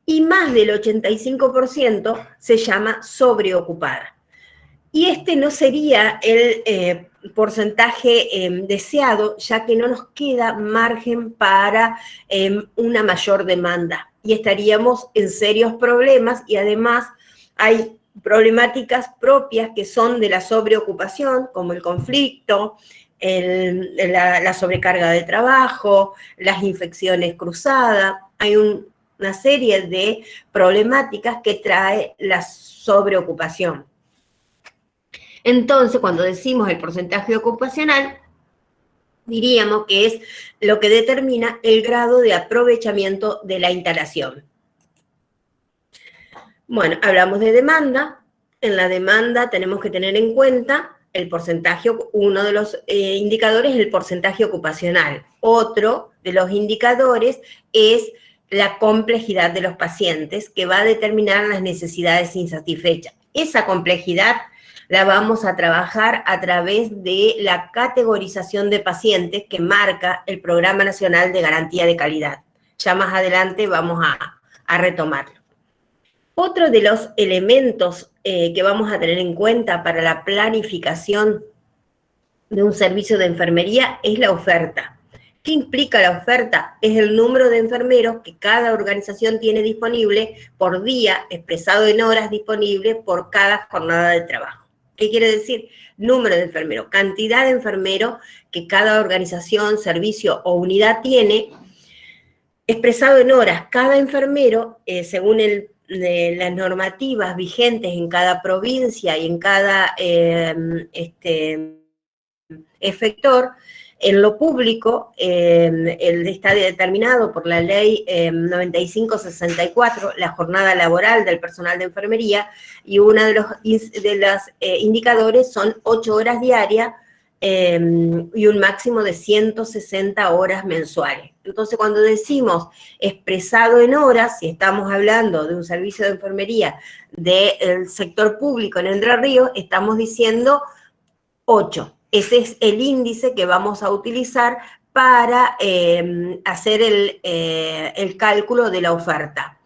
Y más del 85% se llama sobreocupada. Y este no sería el porcentaje deseado, ya que no nos queda margen para una mayor demanda. Y estaríamos en serios problemas y además hay problemáticas propias que son de la sobreocupación, como el conflicto, la sobrecarga de trabajo, las infecciones cruzadas. Hay una serie de problemáticas que trae la sobreocupación. Entonces, cuando decimos el porcentaje ocupacional, diríamos que es lo que determina el grado de aprovechamiento de la instalación. Bueno, hablamos de demanda. En la demanda tenemos que tener en cuenta el porcentaje, uno de los indicadores es el porcentaje ocupacional. Otro de los indicadores es la complejidad de los pacientes, que va a determinar las necesidades insatisfechas. Esa complejidad la vamos a trabajar a través de la categorización de pacientes que marca el Programa Nacional de Garantía de Calidad. Ya más adelante vamos a retomarlo. Otro de los elementos que vamos a tener en cuenta para la planificación de un servicio de enfermería es la oferta. ¿Qué implica la oferta? Es el número de enfermeros que cada organización tiene disponible por día, expresado en horas disponibles por cada jornada de trabajo. ¿Qué quiere decir? Número de enfermeros, cantidad de enfermeros que cada organización, servicio o unidad tiene, expresado en horas. Cada enfermero, según las normativas vigentes en cada provincia y en cada efector, en lo público, está determinado por la ley 9564, la jornada laboral del personal de enfermería, y uno de los indicadores son 8 horas diarias y un máximo de 160 horas mensuales. Entonces, cuando decimos expresado en horas, si estamos hablando de un servicio de enfermería del sector público en Entre Ríos, estamos diciendo 8. Ese es el índice que vamos a utilizar para hacer el cálculo de la oferta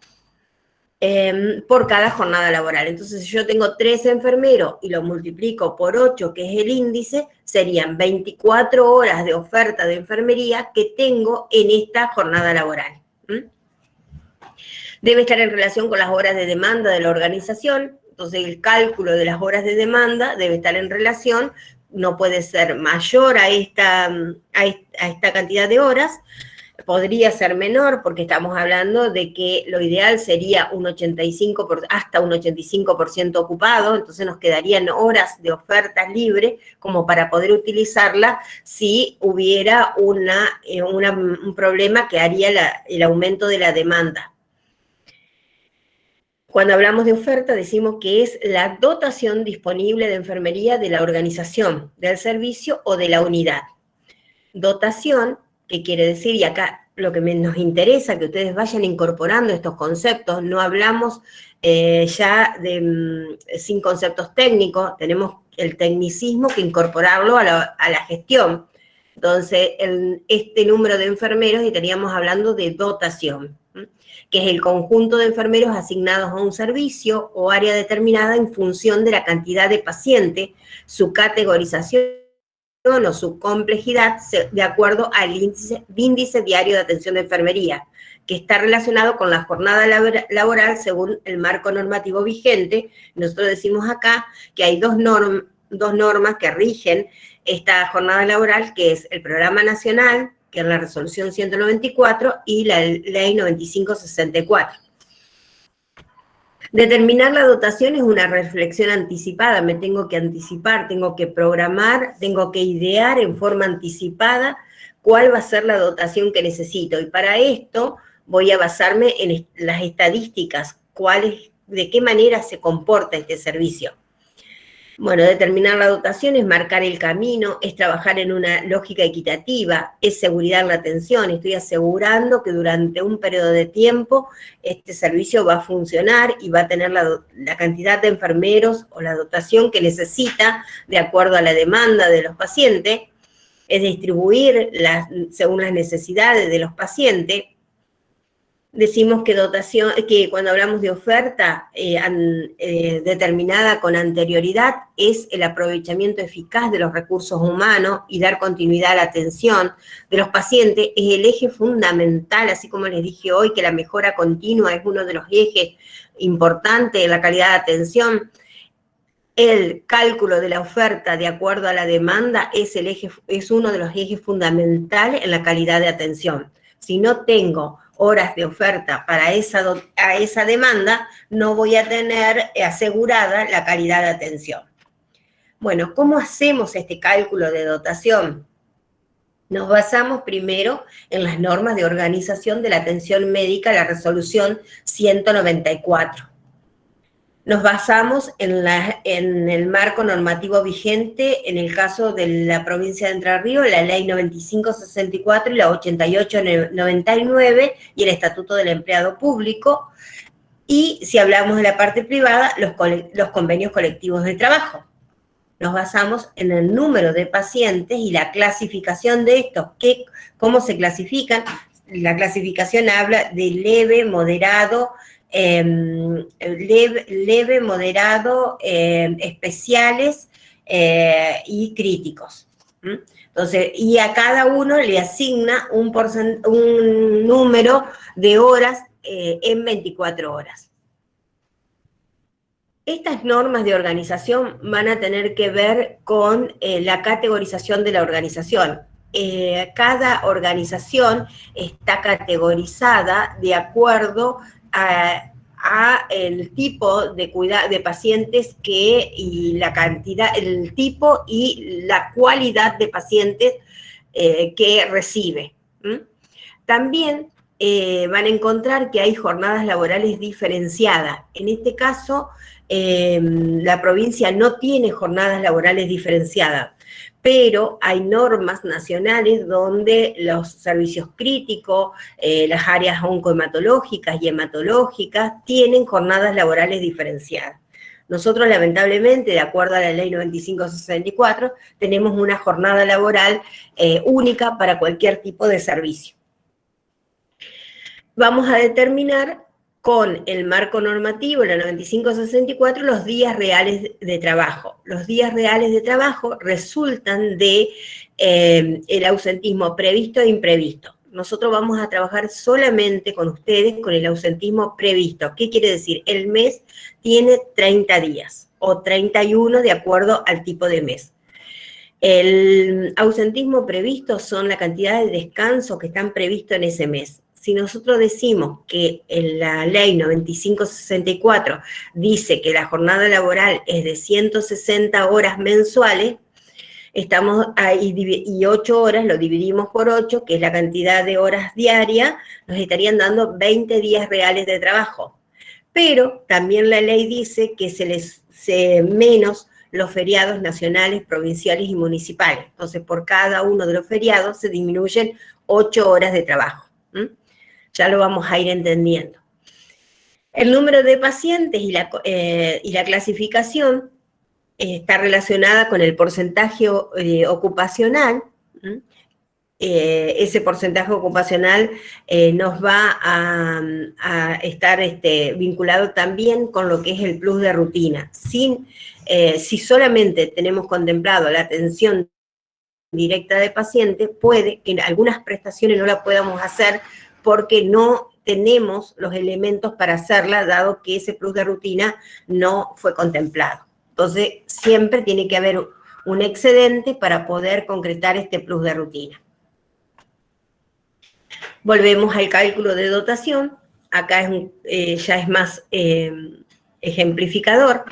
por cada jornada laboral. Entonces, si yo tengo 3 enfermeros y lo multiplico por 8, que es el índice, serían 24 horas de oferta de enfermería que tengo en esta jornada laboral. Debe estar en relación con las horas de demanda de la organización. Entonces, el cálculo de las horas de demanda debe estar en relación, no puede ser mayor a esta cantidad de horas, podría ser menor porque estamos hablando de que lo ideal sería hasta un 85% ocupado, entonces nos quedarían horas de ofertas libres como para poder utilizarla si hubiera un problema que haría el aumento de la demanda. Cuando hablamos de oferta decimos que es la dotación disponible de enfermería de la organización, del servicio o de la unidad. Dotación, ¿qué quiere decir? Y acá lo que nos interesa que ustedes vayan incorporando estos conceptos, no hablamos ya sin conceptos técnicos, tenemos el tecnicismo que incorporarlo a la gestión. Entonces, este número de enfermeros estaríamos hablando de dotación, que es el conjunto de enfermeros asignados a un servicio o área determinada en función de la cantidad de pacientes, su categorización o su complejidad de acuerdo al índice diario de atención de enfermería, que está relacionado con la jornada laboral según el marco normativo vigente. Nosotros decimos acá que hay dos normas que rigen esta jornada laboral, que es el Programa Nacional, que es la Resolución 194, y la Ley 9564. Determinar la dotación es una reflexión anticipada, me tengo que anticipar, tengo que programar, tengo que idear en forma anticipada cuál va a ser la dotación que necesito. Y para esto voy a basarme en las estadísticas, de qué manera se comporta este servicio. Bueno, determinar la dotación es marcar el camino, es trabajar en una lógica equitativa, es seguridad en la atención, estoy asegurando que durante un periodo de tiempo este servicio va a funcionar y va a tener la cantidad de enfermeros o la dotación que necesita de acuerdo a la demanda de los pacientes, es distribuir según las necesidades de los pacientes. Decimos que cuando hablamos de oferta determinada con anterioridad es el aprovechamiento eficaz de los recursos humanos y dar continuidad a la atención de los pacientes es el eje fundamental, así como les dije hoy que la mejora continua es uno de los ejes importantes de la calidad de atención. El cálculo de la oferta de acuerdo a la demanda es uno de los ejes fundamentales en la calidad de atención. Si no tengo horas de oferta para esa demanda, no voy a tener asegurada la calidad de atención. Bueno, ¿cómo hacemos este cálculo de dotación? Nos basamos primero en las normas de organización de la atención médica, la resolución 194. Nos basamos en el marco normativo vigente, en el caso de la provincia de Entre Ríos, la ley 9564 y la 8899 y el Estatuto del Empleado Público. Y si hablamos de la parte privada, los convenios colectivos de trabajo. Nos basamos en el número de pacientes y la clasificación de estos. ¿Cómo se clasifican? La clasificación habla de leve, moderado, especiales y críticos. Entonces, y a cada uno le asigna un número de horas en 24 horas. Estas normas de organización van a tener que ver con la categorización de la organización. Cada organización está categorizada de acuerdo a el tipo de pacientes y la cantidad, el tipo y la cualidad de pacientes que recibe. También van a encontrar que hay jornadas laborales diferenciadas. En este caso, la provincia no tiene jornadas laborales diferenciadas, pero hay normas nacionales donde los servicios críticos, las áreas oncohematológicas y hematológicas tienen jornadas laborales diferenciadas. Nosotros, lamentablemente, de acuerdo a la ley 9564, tenemos una jornada laboral única para cualquier tipo de servicio. Vamos a determinar con el marco normativo, la 9564, los días reales de trabajo. Los días reales de trabajo resultan de el ausentismo previsto e imprevisto. Nosotros vamos a trabajar solamente con ustedes con el ausentismo previsto. ¿Qué quiere decir? El mes tiene 30 días o 31 de acuerdo al tipo de mes. El ausentismo previsto son la cantidad de descansos que están previstos en ese mes. Si nosotros decimos que en la ley 9564 dice que la jornada laboral es de 160 horas mensuales, estamos ahí, y 8 horas lo dividimos por 8, que es la cantidad de horas diarias, nos estarían dando 20 días reales de trabajo. Pero también la ley dice que menos los feriados nacionales, provinciales y municipales. Entonces, por cada uno de los feriados se disminuyen 8 horas de trabajo. Ya lo vamos a ir entendiendo. El número de pacientes y la clasificación está relacionada con el porcentaje ocupacional. Ese porcentaje ocupacional nos va a estar vinculado también con lo que es el plus de rutina. Si solamente tenemos contemplado la atención directa de paciente, puede que algunas prestaciones no la podamos hacer porque no tenemos los elementos para hacerla, dado que ese plus de rutina no fue contemplado. Entonces, siempre tiene que haber un excedente para poder concretar este plus de rutina. Volvemos al cálculo de dotación. Acá ya es más ejemplificador.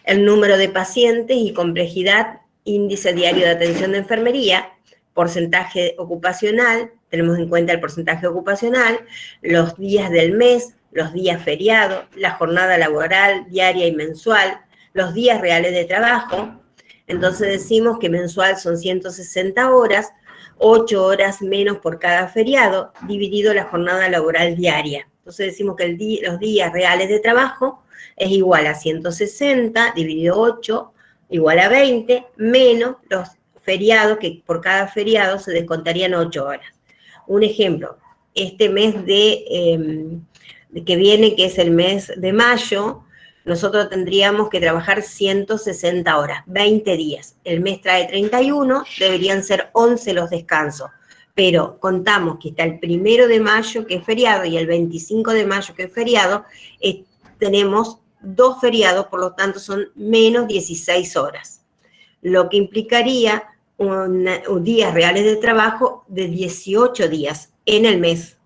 El número de pacientes y complejidad, índice diario de atención de enfermería, porcentaje ocupacional, tenemos en cuenta el porcentaje ocupacional, los días del mes, los días feriados, la jornada laboral diaria y mensual, los días reales de trabajo. Entonces decimos que mensual son 160 horas, 8 horas menos por cada feriado, dividido la jornada laboral diaria. Entonces decimos que los días reales de trabajo es igual a 160 dividido 8, igual a 20, menos los feriados, que por cada feriado se descontarían 8 horas. Un ejemplo, este mes que viene, que es el mes de mayo, nosotros tendríamos que trabajar 160 horas, 20 días. El mes trae 31, deberían ser 11 los descansos. Pero contamos que está el 1 de mayo, que es feriado, y el 25 de mayo, que es feriado, tenemos 2 feriados, por lo tanto son menos 16 horas. Lo que implicaría días reales de trabajo de 18 días en el mes.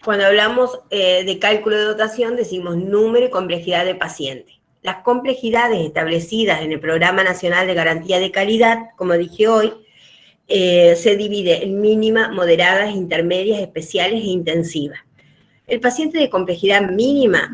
Cuando hablamos de cálculo de dotación, decimos número y complejidad de paciente. Las complejidades establecidas en el Programa Nacional de Garantía de Calidad, como dije hoy, se divide en mínima, moderadas, intermedias, especiales e intensivas. El paciente de complejidad mínima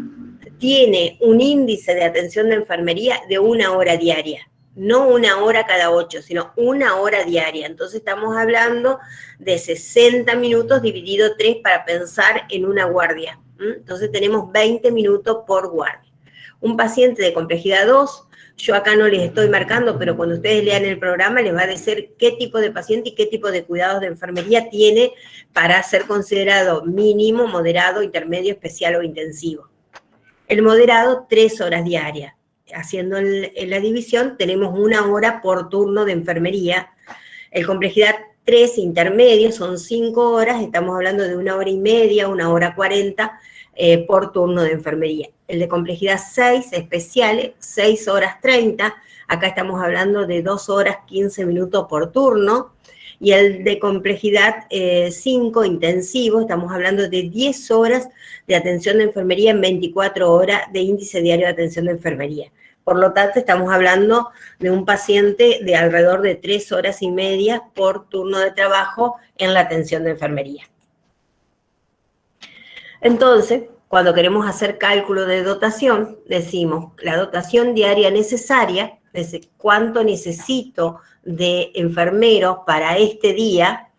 tiene un índice de atención de enfermería de 1 hora diaria. No 1 hora cada 8, sino 1 hora diaria. Entonces estamos hablando de 60 minutos dividido 3 para pensar en una guardia. Entonces tenemos 20 minutos por guardia. Un paciente de complejidad 2, yo acá no les estoy marcando, pero cuando ustedes lean el programa les va a decir qué tipo de paciente y qué tipo de cuidados de enfermería tiene para ser considerado mínimo, moderado, intermedio, especial o intensivo. El moderado, 3 horas diarias. Haciendo la división, tenemos 1 hora por turno de enfermería. El complejidad 3 intermedio son 5 horas, estamos hablando de 1 hora y media, 1 hora 40 por turno de enfermería. El de complejidad 6 especiales, 6 horas 30, acá estamos hablando de 2 horas 15 minutos por turno. Y el de complejidad 5 intensivo, estamos hablando de 10 horas de atención de enfermería en 24 horas de índice diario de atención de enfermería. Por lo tanto, estamos hablando de un paciente de alrededor de 3 horas y media por turno de trabajo en la atención de enfermería. Entonces, cuando queremos hacer cálculo de dotación, decimos la dotación diaria necesaria, es cuánto necesito de enfermeros para este día,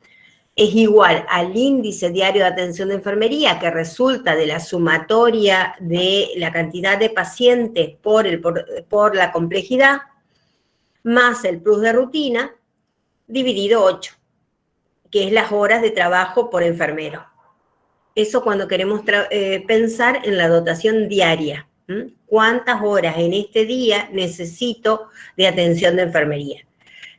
es igual al índice diario de atención de enfermería, que resulta de la sumatoria de la cantidad de pacientes por la complejidad, más el plus de rutina, dividido 8, que es las horas de trabajo por enfermero. Eso cuando queremos pensar en la dotación diaria. ¿Cuántas horas en este día necesito de atención de enfermería?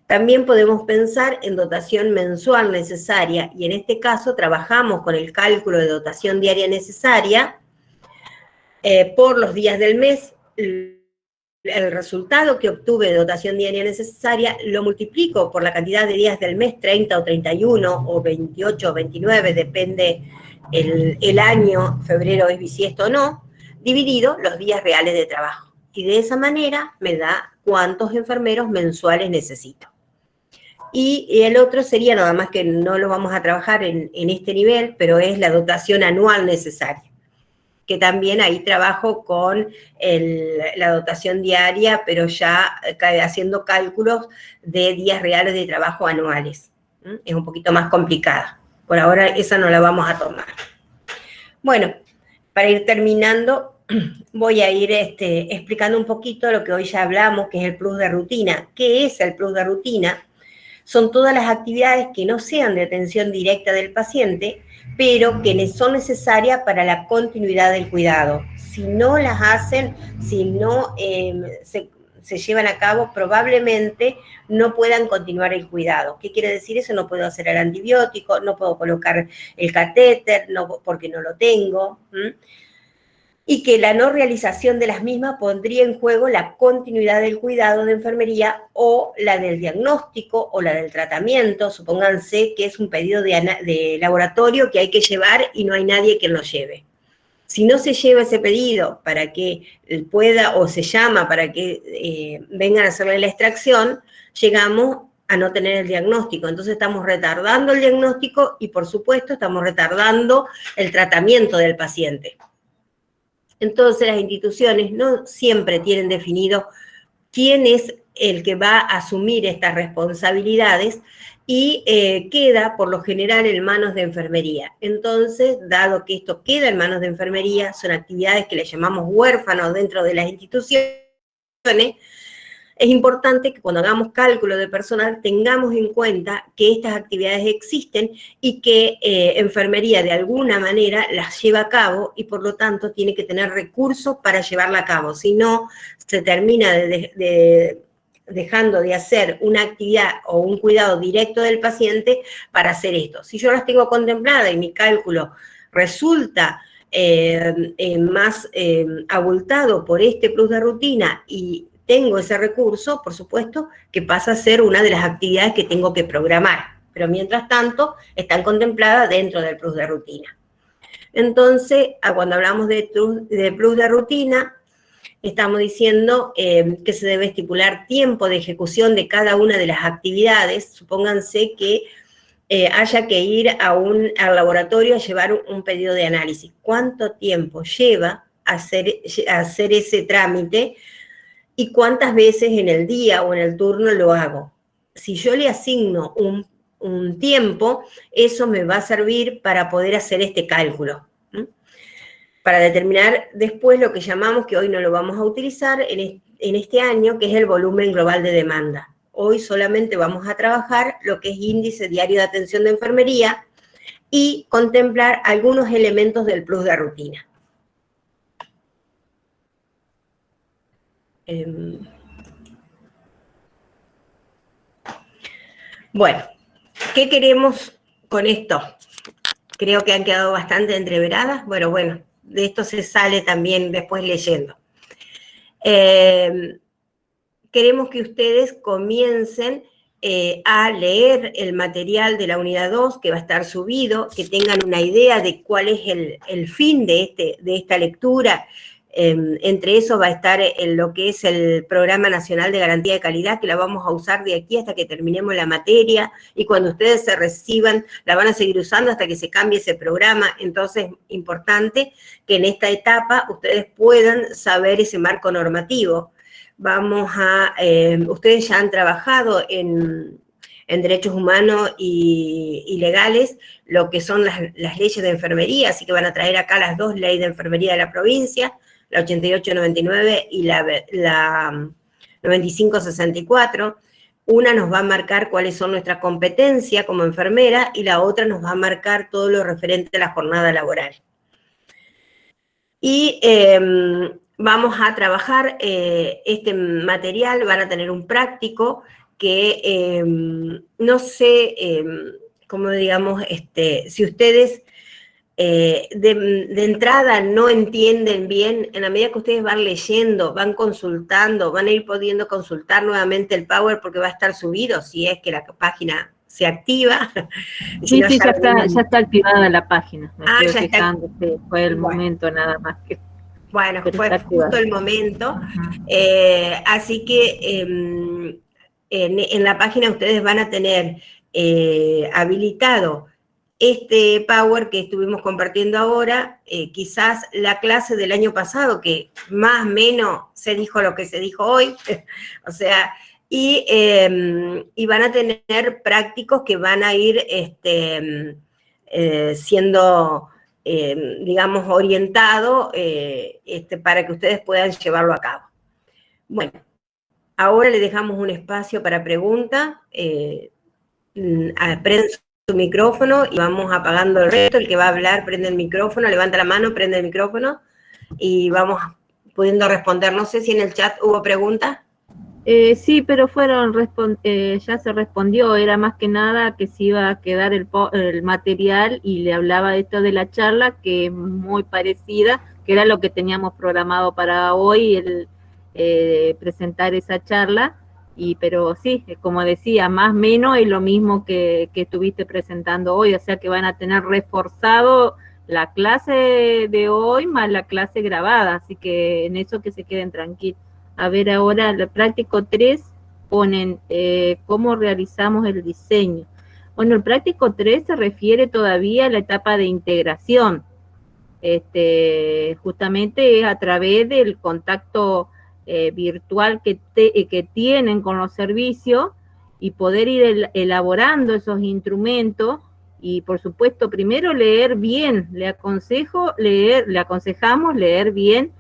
También podemos pensar en dotación mensual necesaria, y en este caso trabajamos con el cálculo de dotación diaria necesaria por los días del mes. El resultado que obtuve de dotación diaria necesaria lo multiplico por la cantidad de días del mes, 30 o 31 o 28 o 29, depende el año, febrero es bisiesto o no, dividido los días reales de trabajo. Y de esa manera me da cuántos enfermeros mensuales necesito. Y el otro sería, nada más que no lo vamos a trabajar en este nivel, pero es la dotación anual necesaria, que también ahí trabajo con la dotación diaria, pero ya haciendo cálculos de días reales de trabajo anuales. Es un poquito más complicada. Por ahora esa no la vamos a tomar. Bueno, para ir terminando, voy a ir explicando un poquito lo que hoy ya hablamos, que es el plus de rutina. ¿Qué es el plus de rutina? Son todas las actividades que no sean de atención directa del paciente, pero que son necesarias para la continuidad del cuidado. Si no las hacen, si no se llevan a cabo, probablemente no puedan continuar el cuidado. ¿Qué quiere decir eso? No puedo hacer el antibiótico, no puedo colocar el catéter, no, porque no lo tengo. Y que la no realización de las mismas pondría en juego la continuidad del cuidado de enfermería o la del diagnóstico o la del tratamiento. Supónganse que es un pedido de laboratorio que hay que llevar y no hay nadie que lo lleve. Si no se lleva ese pedido para que pueda, o se llama para que vengan a hacerle la extracción, llegamos a no tener el diagnóstico. Entonces estamos retardando el diagnóstico y, por supuesto, estamos retardando el tratamiento del paciente. Entonces las instituciones no siempre tienen definido quién es el que va a asumir estas responsabilidades y queda por lo general en manos de enfermería. Entonces, dado que esto queda en manos de enfermería, son actividades que le llamamos huérfanos dentro de las instituciones. Es importante que cuando hagamos cálculo de personal tengamos en cuenta que estas actividades existen y que enfermería de alguna manera las lleva a cabo y por lo tanto tiene que tener recursos para llevarla a cabo. Si no, se termina dejando de hacer una actividad o un cuidado directo del paciente para hacer esto. Si yo las tengo contempladas y mi cálculo resulta más abultado por este plus de rutina y tengo ese recurso, por supuesto, que pasa a ser una de las actividades que tengo que programar, pero mientras tanto están contempladas dentro del plus de rutina. Entonces, cuando hablamos de plus de rutina, estamos diciendo que se debe estipular tiempo de ejecución de cada una de las actividades. Supónganse que haya que ir al laboratorio a llevar un pedido de análisis. ¿Cuánto tiempo lleva hacer ese trámite? ¿Y cuántas veces en el día o en el turno lo hago? Si yo le asigno un tiempo, eso me va a servir para poder hacer este cálculo. Para determinar después lo que llamamos, que hoy no lo vamos a utilizar en este año, que es el volumen global de demanda. Hoy solamente vamos a trabajar lo que es índice diario de atención de enfermería y contemplar algunos elementos del plus de rutina. Bueno, ¿qué queremos con esto? Creo que han quedado bastante entreveradas. Bueno, de esto se sale también después leyendo. Queremos que ustedes comiencen a leer el material de la unidad 2 que va a estar subido, que tengan una idea de cuál es el fin de esta lectura. Entre eso va a estar lo que es el Programa Nacional de Garantía de Calidad, que la vamos a usar de aquí hasta que terminemos la materia, y cuando ustedes se reciban, la van a seguir usando hasta que se cambie ese programa. Entonces, importante que en esta etapa ustedes puedan saber ese marco normativo. Ustedes ya han trabajado en derechos humanos y legales, lo que son las leyes de enfermería, así que van a traer acá las dos leyes de enfermería de la provincia, la 8899 y la 9564. Una nos va a marcar cuáles son nuestras competencias como enfermera y la otra nos va a marcar todo lo referente a la jornada laboral. Y vamos a trabajar este material, van a tener un práctico que no sé, cómo digamos, si ustedes de entrada no entienden bien, en la medida que ustedes van leyendo, van consultando, van a ir pudiendo consultar nuevamente el Power porque va a estar subido si es que la página se activa. Sí, no, ya está activada la página. Ya está. Fue el momento nada más que... Bueno, fue justo el momento. Así que en la página ustedes van a tener habilitado este Power que estuvimos compartiendo ahora, quizás la clase del año pasado, que más o menos se dijo lo que se dijo hoy, o sea, y van a tener prácticos que van a ir siendo digamos, orientado para que ustedes puedan llevarlo a cabo. Bueno, ahora le dejamos un espacio para pregunta. Prende su micrófono y vamos apagando el resto. El que va a hablar prende el micrófono, levanta la mano, prende el micrófono y vamos pudiendo responder. No sé si en el chat hubo preguntas. Sí, pero ya se respondió, era más que nada que se iba a quedar el material y le hablaba de esto de la charla, que es muy parecida, que era lo que teníamos programado para hoy, presentar esa charla, pero sí, como decía, más o menos es lo mismo que estuviste presentando hoy, o sea que van a tener reforzado la clase de hoy más la clase grabada, así que en eso que se queden tranquilos. A ver, ahora el práctico 3 ponen cómo realizamos el diseño. Bueno, el práctico 3 se refiere todavía a la etapa de integración. Justamente es a través del contacto virtual que tienen con los servicios y poder ir elaborando esos instrumentos y, por supuesto, primero leer bien. Le aconsejamos leer bien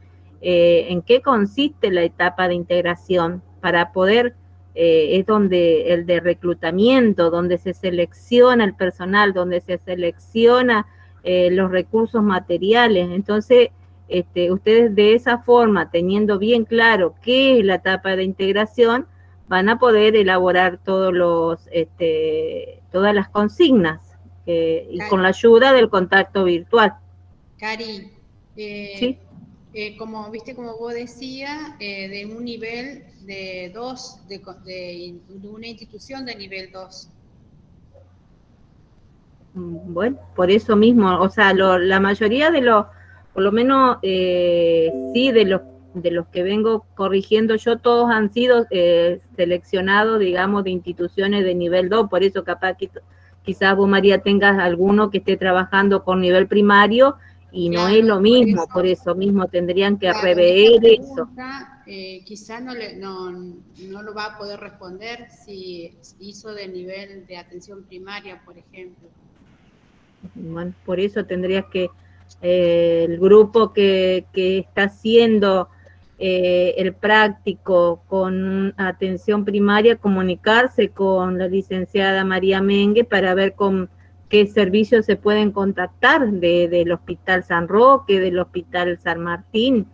en qué consiste la etapa de integración para poder, es donde el de reclutamiento, donde se selecciona el personal, donde se selecciona los recursos materiales. Entonces, ustedes de esa forma, teniendo bien claro qué es la etapa de integración, van a poder elaborar todas las consignas y con la ayuda del contacto virtual. Cari, ¿sí? Como vos decías, de un nivel de 2, de una institución de nivel 2. Bueno, por eso mismo, o sea, la mayoría de los, por lo menos, sí, de los que vengo corrigiendo yo, todos han sido seleccionados, digamos, de instituciones de nivel 2, por eso capaz que quizás vos, María, tengas alguno que esté trabajando con nivel primario, y claro, no es lo mismo, por eso mismo tendrían que claro, rever eso. Quizás no lo va a poder responder si hizo de nivel de atención primaria, por ejemplo. Bueno, por eso tendrías que el grupo que está haciendo el práctico con atención primaria, comunicarse con la licenciada María Mengue para ver con qué servicios se pueden contactar del Hospital San Roque, del Hospital San Martín,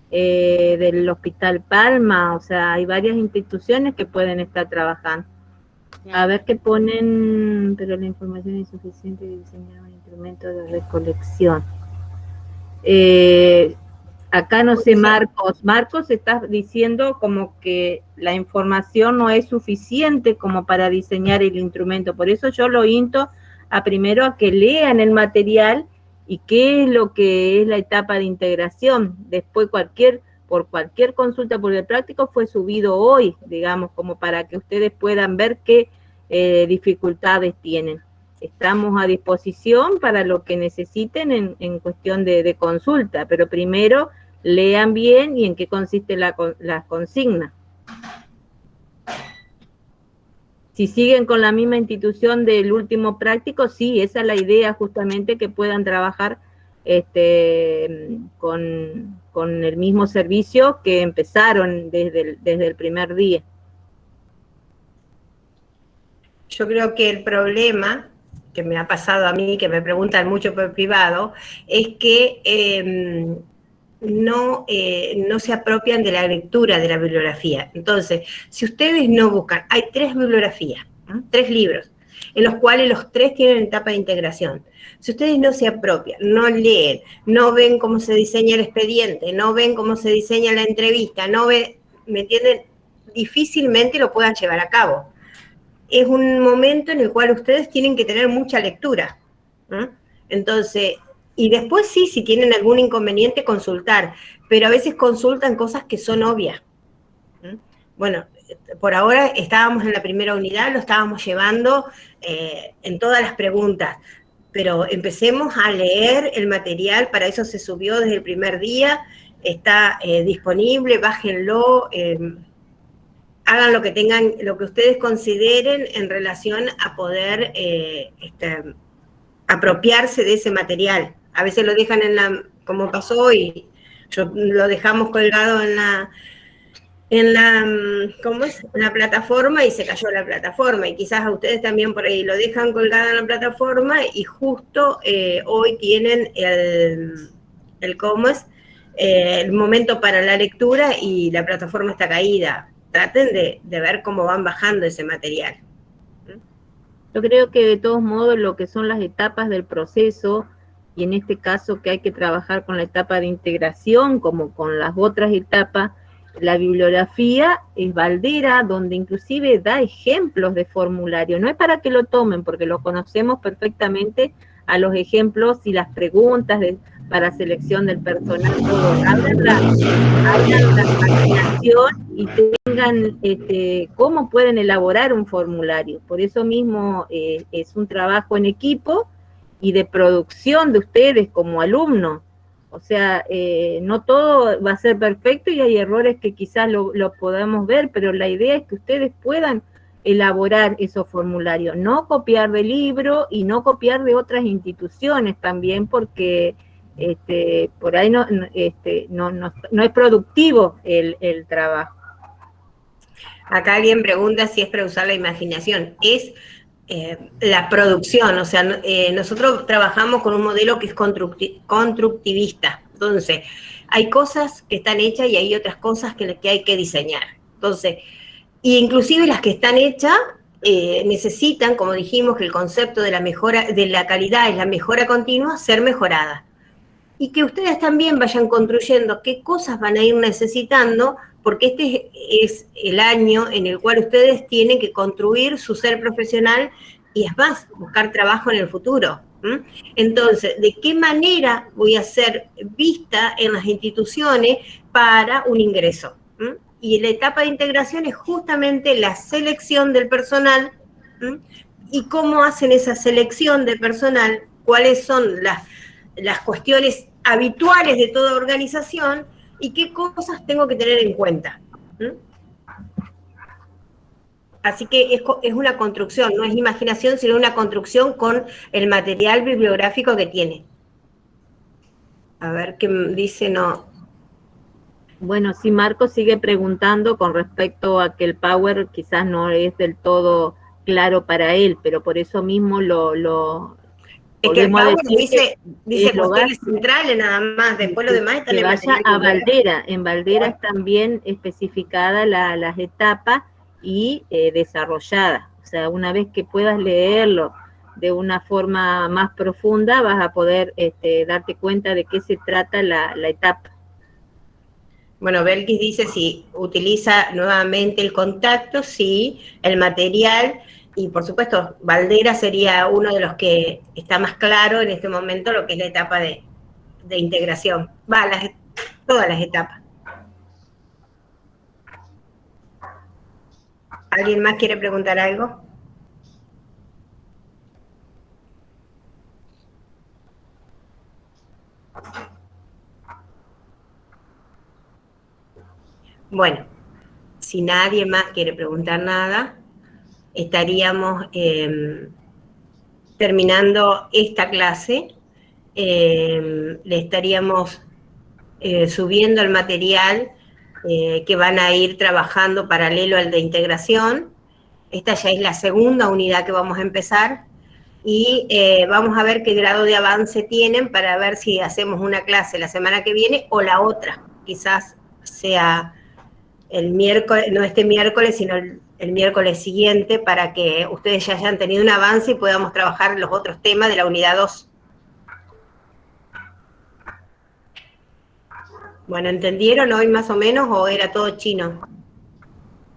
del Hospital Palma, o sea, hay varias instituciones que pueden estar trabajando. A ver qué ponen, pero la información es insuficiente de diseñar un instrumento de recolección. Acá no sé, Marcos está diciendo como que la información no es suficiente como para diseñar el instrumento, por eso yo lo insto primero a que lean el material y qué es lo que es la etapa de integración. Después por cualquier consulta por el práctico fue subido hoy, digamos, como para que ustedes puedan ver qué dificultades tienen. Estamos a disposición para lo que necesiten en cuestión de consulta, pero primero lean bien y en qué consiste la consigna. Si siguen con la misma institución del último práctico, sí, esa es la idea justamente, que puedan trabajar con el mismo servicio que empezaron desde el primer día. Yo creo que el problema que me ha pasado a mí, que me preguntan mucho por privado, es que no se apropian de la lectura de la bibliografía. Entonces, si ustedes no buscan, hay 3 bibliografías, 3 libros, en los cuales los 3 tienen etapa de integración. Si ustedes no se apropian, no leen, no ven cómo se diseña el expediente, no ven cómo se diseña la entrevista, no ven, ¿me entienden? Difícilmente lo puedan llevar a cabo. Es un momento en el cual ustedes tienen que tener mucha lectura. Entonces, y después sí, si tienen algún inconveniente, consultar, pero a veces consultan cosas que son obvias. Bueno, por ahora estábamos en la primera unidad, lo estábamos llevando en todas las preguntas, pero empecemos a leer el material, para eso se subió desde el primer día, está disponible, bájenlo, hagan lo que tengan, lo que ustedes consideren en relación a poder apropiarse de ese material. a veces lo dejan como pasó, y lo dejamos colgado ¿cómo es? En la plataforma, y se cayó la plataforma, y quizás a ustedes también por ahí lo dejan colgado en la plataforma, y justo hoy tienen ¿cómo es? El momento para la lectura y la plataforma está caída. Traten de ver cómo van bajando ese material. Yo creo que de todos modos lo que son las etapas del proceso, y en este caso que hay que trabajar con la etapa de integración como con las otras etapas, la bibliografía es Valdera, donde inclusive da ejemplos de formulario. No es para que lo tomen, porque lo conocemos perfectamente a los ejemplos y las preguntas para selección del personal, todo. Abran la imaginación y tengan cómo pueden elaborar un formulario. Por eso mismo es un trabajo en equipo y de producción de ustedes como alumnos. O sea, no todo va a ser perfecto y hay errores que quizás lo podamos ver, pero la idea es que ustedes puedan elaborar esos formularios, no copiar de libro y no copiar de otras instituciones también, porque por ahí no es productivo el trabajo. Acá alguien pregunta si es para usar la imaginación. Es la producción, o sea, nosotros trabajamos con un modelo que es constructivista. Entonces, hay cosas que están hechas y hay otras cosas que hay que diseñar. Entonces, y inclusive las que están hechas necesitan, como dijimos, que el concepto de la mejora, de la calidad es la mejora continua, ser mejorada. Y que ustedes también vayan construyendo qué cosas van a ir necesitando, porque este es el año en el cual ustedes tienen que construir su ser profesional y es más, buscar trabajo en el futuro. Entonces, ¿de qué manera voy a ser vista en las instituciones para un ingreso? Y la etapa de integración es justamente la selección del personal. Y cómo hacen esa selección de personal, cuáles son las cuestiones habituales de toda organización y qué cosas tengo que tener en cuenta. Así que es una construcción, no es imaginación, sino una construcción con el material bibliográfico que tiene. A ver qué dice, no. Bueno, sí, Marco sigue preguntando con respecto a que el Power quizás no es del todo claro para él, pero por eso mismo es que el Power dice cuestiones centrales nada más, después lo demás está en el material. Que vaya a Valdera, en Valdera es también especificada las etapas y desarrolladas. O sea, una vez que puedas leerlo de una forma más profunda, vas a poder darte cuenta de qué se trata la etapa. Bueno, Belkis dice si utiliza nuevamente el contacto, sí, el material, y por supuesto, Valdera sería uno de los que está más claro en este momento lo que es la etapa de integración. Todas las etapas. ¿Alguien más quiere preguntar algo? Bueno, si nadie más quiere preguntar nada, estaríamos terminando esta clase. Le estaríamos subiendo el material que van a ir trabajando paralelo al de integración. Esta ya es la segunda unidad que vamos a empezar y vamos a ver qué grado de avance tienen para ver si hacemos una clase la semana que viene o la otra. Quizás sea el miércoles, no este miércoles, sino el miércoles siguiente, para que ustedes ya hayan tenido un avance y podamos trabajar los otros temas de la unidad 2. Bueno, ¿entendieron hoy más o menos o era todo chino?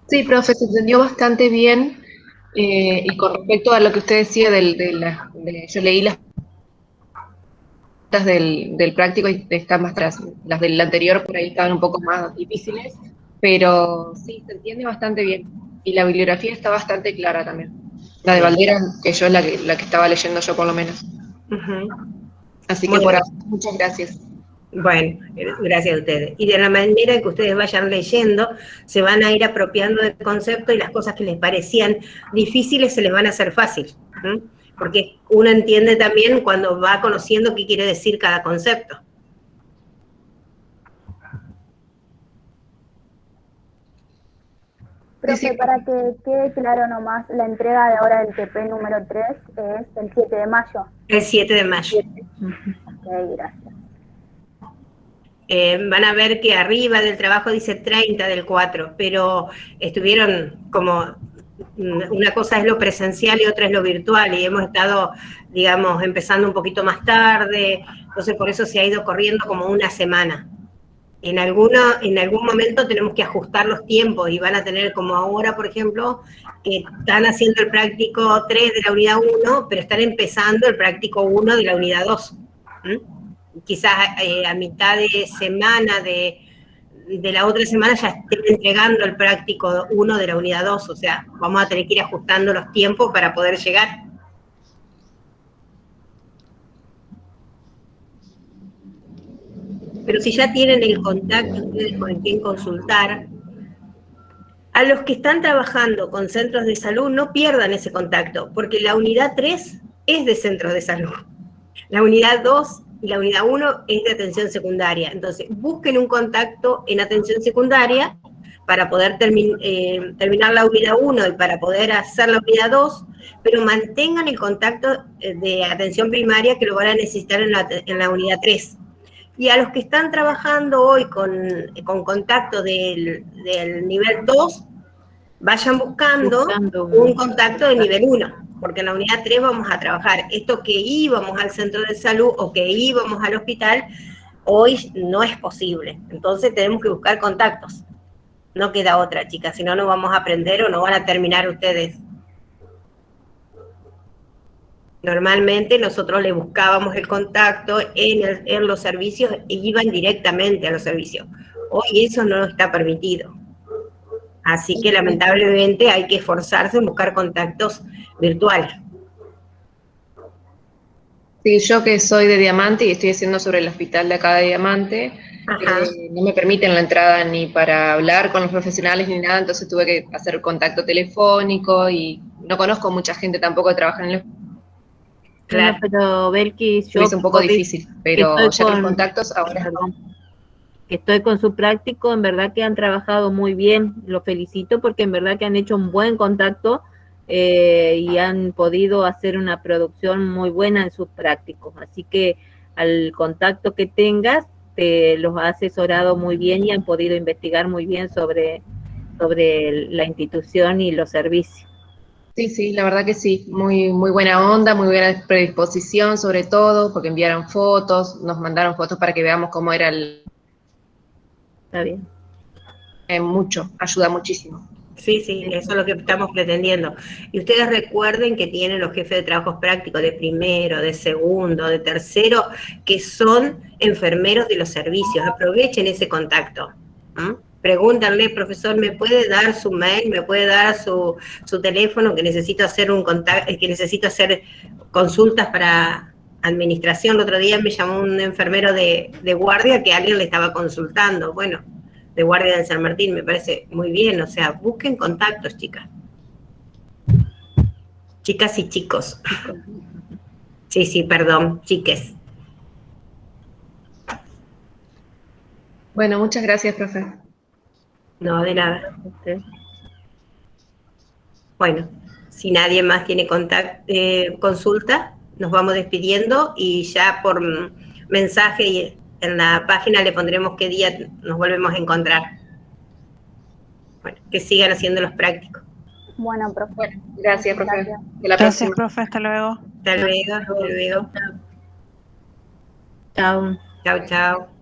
Sí, profe, se entendió bastante bien. Y con respecto a lo que usted decía, yo leí las del práctico y están más atrás. Las del anterior por ahí estaban un poco más difíciles, pero sí, se entiende bastante bien. Y la bibliografía está bastante clara también. La de Valdera, que yo es la que estaba leyendo yo por lo menos. Así que por ahora, muchas gracias. Bueno, gracias a ustedes. Y de la manera que ustedes vayan leyendo, se van a ir apropiando del concepto y las cosas que les parecían difíciles se les van a hacer fácil. porque uno entiende también cuando va conociendo qué quiere decir cada concepto. Profe, para que quede claro nomás, la entrega de ahora del TP número 3 es el 7 de mayo. El 7 de mayo. Ok, gracias. Van a ver que arriba del trabajo dice 30 del 4, pero estuvieron como, una cosa es lo presencial y otra es lo virtual, y hemos estado, digamos, empezando un poquito más tarde, entonces por eso se ha ido corriendo como una semana. En algún momento tenemos que ajustar los tiempos y van a tener como ahora, por ejemplo, que están haciendo el práctico 3 de la unidad 1, pero están empezando el práctico 1 de la unidad 2. Quizás a mitad de semana de la otra semana ya estén entregando el práctico 1 de la unidad 2, o sea, vamos a tener que ir ajustando los tiempos para poder llegar. Pero si ya tienen el contacto ustedes con quien consultar, a los que están trabajando con centros de salud no pierdan ese contacto, porque la unidad 3 es de centros de salud. La unidad 2 y la unidad 1 es de atención secundaria. Entonces, busquen un contacto en atención secundaria para poder terminar la unidad 1 y para poder hacer la unidad 2, pero mantengan el contacto de atención primaria que lo van a necesitar en la unidad 3. Y a los que están trabajando hoy con contacto del nivel 2, vayan buscando un contacto de nivel 1, porque en la unidad 3 vamos a trabajar esto que íbamos al centro de salud o que íbamos al hospital, hoy no es posible. Entonces tenemos que buscar contactos. No queda otra, chicas, si no, no vamos a aprender o no van a terminar ustedes. Normalmente nosotros le buscábamos el contacto en los servicios e iban directamente a los servicios. Hoy eso no está permitido. Así que lamentablemente hay que esforzarse en buscar contactos virtuales. Sí, yo que soy de Diamante y estoy haciendo sobre el hospital de acá de Diamante, no me permiten la entrada ni para hablar con los profesionales ni nada, entonces tuve que hacer contacto telefónico y no conozco mucha gente tampoco que trabaja en el hospital. Claro, pero Belkis, yo es un poco difícil, pero ya los contactos ahora... Perdón, que estoy con su práctico, en verdad que han trabajado muy bien, lo felicito porque en verdad que han hecho un buen contacto y han podido hacer una producción muy buena en sus prácticos, así que al contacto que tengas, te los ha asesorado muy bien y han podido investigar muy bien sobre la institución y los servicios. Sí, la verdad que sí, muy buena onda, muy buena predisposición sobre todo, porque enviaron fotos, nos mandaron fotos para que veamos cómo era el... Está bien. Mucho, ayuda muchísimo. Sí, eso es lo que estamos pretendiendo. Y ustedes recuerden que tienen los jefes de trabajos prácticos de primero, de segundo, de tercero, que son enfermeros de los servicios. Aprovechen ese contacto. Pregúntenle, profesor, ¿me puede dar su mail? ¿Me puede dar su teléfono? Que necesito hacer que necesito hacer consultas para administración. El otro día me llamó un enfermero de guardia que alguien le estaba consultando. Bueno, de guardia de San Martín, me parece muy bien. O sea, busquen contactos, chicas. Chicas y chicos. Sí, perdón, chiques. Bueno, muchas gracias, profe. No, de nada. Bueno, si nadie más tiene consulta, nos vamos despidiendo y ya por mensaje y en la página le pondremos qué día nos volvemos a encontrar. Bueno, que sigan haciendo los prácticos. Bueno, profe. Bueno, gracias, profe. Gracias, profe. Hasta luego. Hasta luego. Chao. Chao.